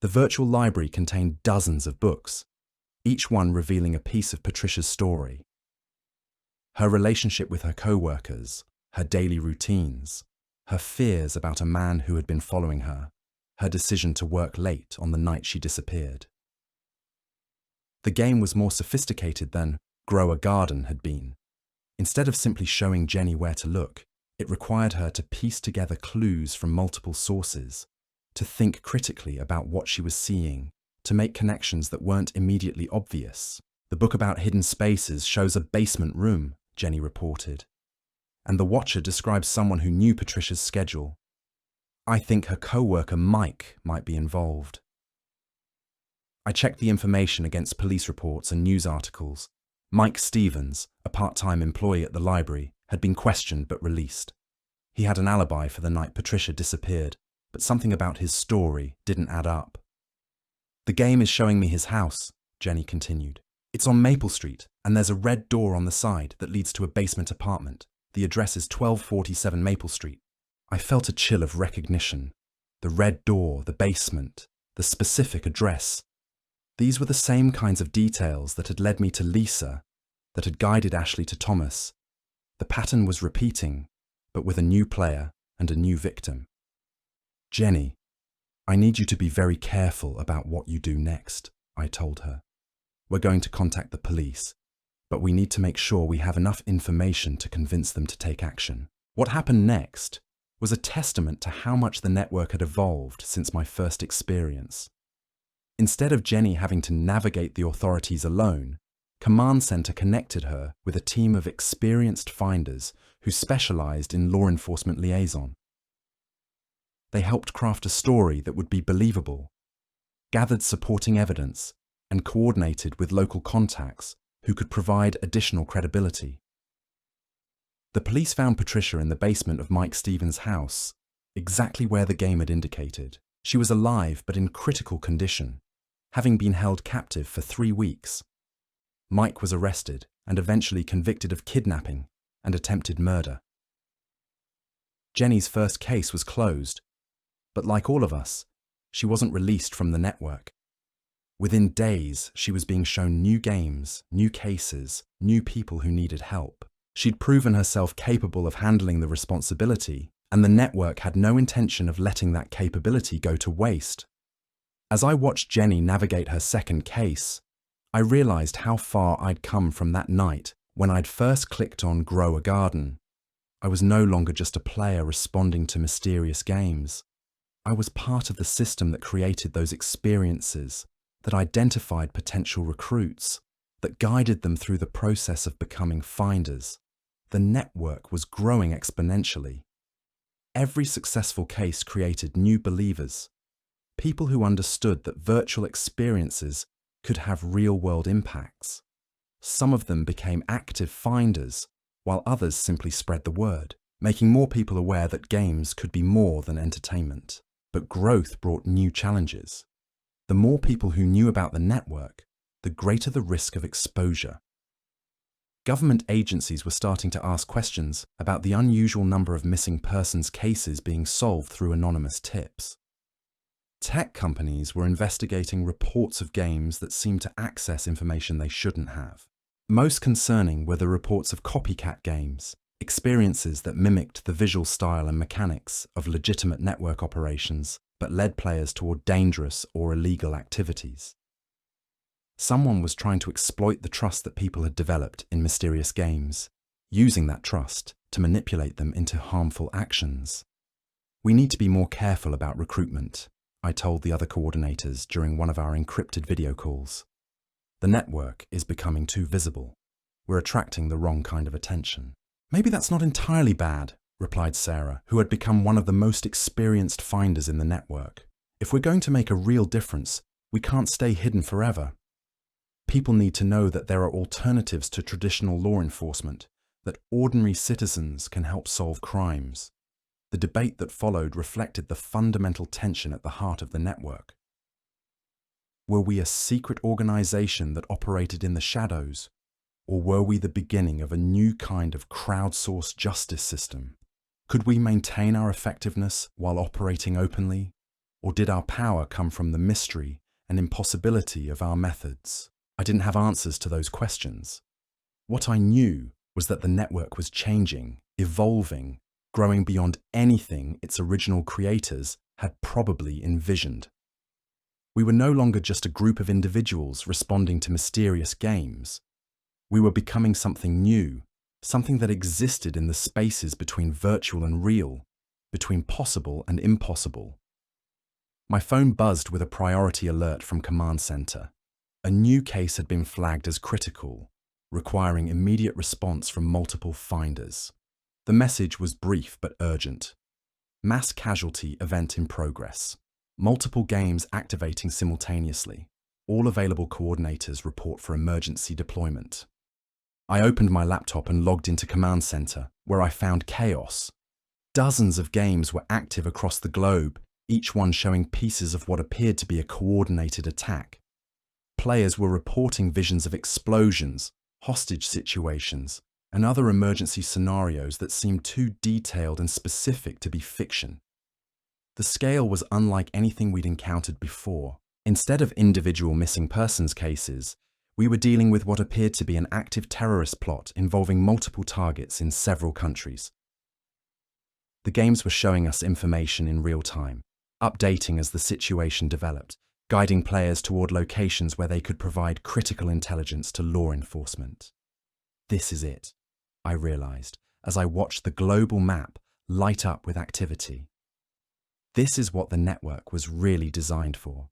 The virtual library contained dozens of books, each one revealing a piece of Patricia's story. Her relationship with her co-workers, her daily routines, her fears about a man who had been following her, her decision to work late on the night she disappeared. The game was more sophisticated than Grow a Garden had been. Instead of simply showing Jenny where to look, it required her to piece together clues from multiple sources, to think critically about what she was seeing, to make connections that weren't immediately obvious. "The book about hidden spaces shows a basement room," Jenny reported, "and the watcher describes someone who knew Patricia's schedule. I think her co-worker Mike might be involved." I checked the information against police reports and news articles. Mike Stevens, a part-time employee at the library, had been questioned but released. He had an alibi for the night Patricia disappeared, but something about his story didn't add up. "The game is showing me his house," Jenny continued. "It's on Maple Street, and there's a red door on the side that leads to a basement apartment. The address is 1247 Maple Street." I felt a chill of recognition. The red door, the basement, the specific address. These were the same kinds of details that had led me to Lisa, that had guided Ashley to Thomas. The pattern was repeating, but with a new player and a new victim. "Jenny, I need you to be very careful about what you do next," I told her. "We're going to contact the police, but we need to make sure we have enough information to convince them to take action." What happened next was a testament to how much the network had evolved since my first experience. Instead of Jenny having to navigate the authorities alone, Command Center connected her with a team of experienced finders who specialized in law enforcement liaison. They helped craft a story that would be believable, gathered supporting evidence, and coordinated with local contacts who could provide additional credibility. The police found Patricia in the basement of Mike Stevens' house, exactly where the game had indicated. She was alive but in critical condition, having been held captive for 3 weeks. Mike was arrested and eventually convicted of kidnapping and attempted murder. Jenny's first case was closed, but like all of us, she wasn't released from the network. Within days, she was being shown new games, new cases, new people who needed help. She'd proven herself capable of handling the responsibility, and the network had no intention of letting that capability go to waste. As I watched Jenny navigate her second case, I realized how far I'd come from that night when I'd first clicked on Grow a Garden. I was no longer just a player responding to mysterious games. I was part of the system that created those experiences, that identified potential recruits, that guided them through the process of becoming finders. The network was growing exponentially. Every successful case created new believers, people who understood that virtual experiences could have real-world impacts. Some of them became active finders, while others simply spread the word, making more people aware that games could be more than entertainment. But growth brought new challenges. The more people who knew about the network, the greater the risk of exposure. Government agencies were starting to ask questions about the unusual number of missing persons cases being solved through anonymous tips. Tech companies were investigating reports of games that seemed to access information they shouldn't have. Most concerning were the reports of copycat games, experiences that mimicked the visual style and mechanics of legitimate network operations but led players toward dangerous or illegal activities. Someone was trying to exploit the trust that people had developed in mysterious games, using that trust to manipulate them into harmful actions. We need to be more careful about recruitment, I told the other coordinators during one of our encrypted video calls. The network is becoming too visible. We're attracting the wrong kind of attention. Maybe that's not entirely bad, replied Sarah, who had become one of the most experienced finders in the network. If we're going to make a real difference, we can't stay hidden forever. People need to know that there are alternatives to traditional law enforcement, that ordinary citizens can help solve crimes. The debate that followed reflected the fundamental tension at the heart of the network. Were we a secret organization that operated in the shadows, or were we the beginning of a new kind of crowdsourced justice system? Could we maintain our effectiveness while operating openly, or did our power come from the mystery and impossibility of our methods? I didn't have answers to those questions. What I knew was that the network was changing, evolving, growing beyond anything its original creators had probably envisioned. We were no longer just a group of individuals responding to mysterious games. We were becoming something new, something that existed in the spaces between virtual and real, between possible and impossible. My phone buzzed with a priority alert from Command Center. A new case had been flagged as critical, requiring immediate response from multiple finders. The message was brief but urgent. Mass casualty event in progress. Multiple games activating simultaneously. All available coordinators report for emergency deployment. I opened my laptop and logged into Command Center, where I found chaos. Dozens of games were active across the globe, each one showing pieces of what appeared to be a coordinated attack. Players were reporting visions of explosions, hostage situations, and other emergency scenarios that seemed too detailed and specific to be fiction. The scale was unlike anything we'd encountered before. Instead of individual missing persons cases, we were dealing with what appeared to be an active terrorist plot involving multiple targets in several countries. The games were showing us information in real time, updating as the situation developed, guiding players toward locations where they could provide critical intelligence to law enforcement. This is it, I realized, as I watched the global map light up with activity. This is what the network was really designed for.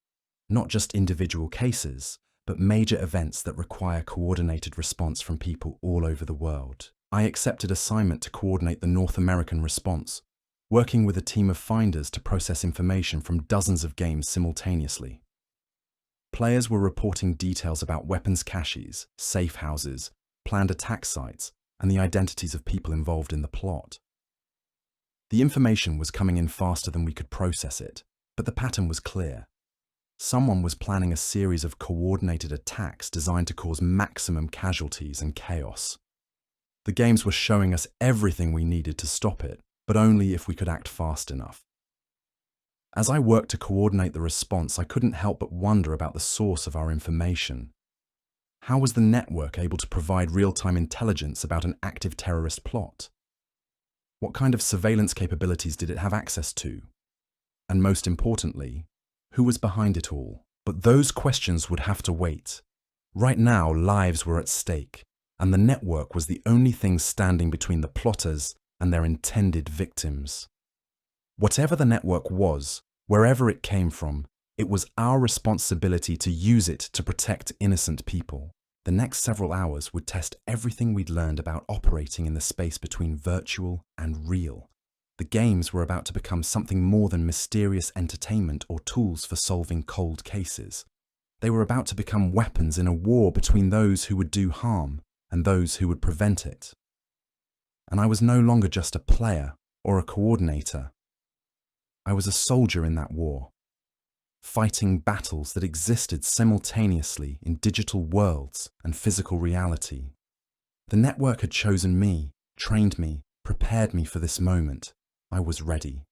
Not just individual cases, but major events that require coordinated response from people all over the world. I accepted assignment to coordinate the North American response, working with a team of finders to process information from dozens of games simultaneously. Players were reporting details about weapons caches, safe houses, planned attack sites, and the identities of people involved in the plot. The information was coming in faster than we could process it, but the pattern was clear. Someone was planning a series of coordinated attacks designed to cause maximum casualties and chaos. The games were showing us everything we needed to stop it, but only if we could act fast enough. As I worked to coordinate the response, I couldn't help but wonder about the source of our information. How was the network able to provide real-time intelligence about an active terrorist plot? What kind of surveillance capabilities did it have access to? And most importantly, who was behind it all? But those questions would have to wait. Right now, lives were at stake, and the network was the only thing standing between the plotters and their intended victims. Whatever the network was, wherever it came from, it was our responsibility to use it to protect innocent people. The next several hours would test everything we'd learned about operating in the space between virtual and real. The games were about to become something more than mysterious entertainment or tools for solving cold cases. They were about to become weapons in a war between those who would do harm and those who would prevent it. And I was no longer just a player or a coordinator. I was a soldier in that war, fighting battles that existed simultaneously in digital worlds and physical reality. The network had chosen me, trained me, prepared me for this moment. I was ready.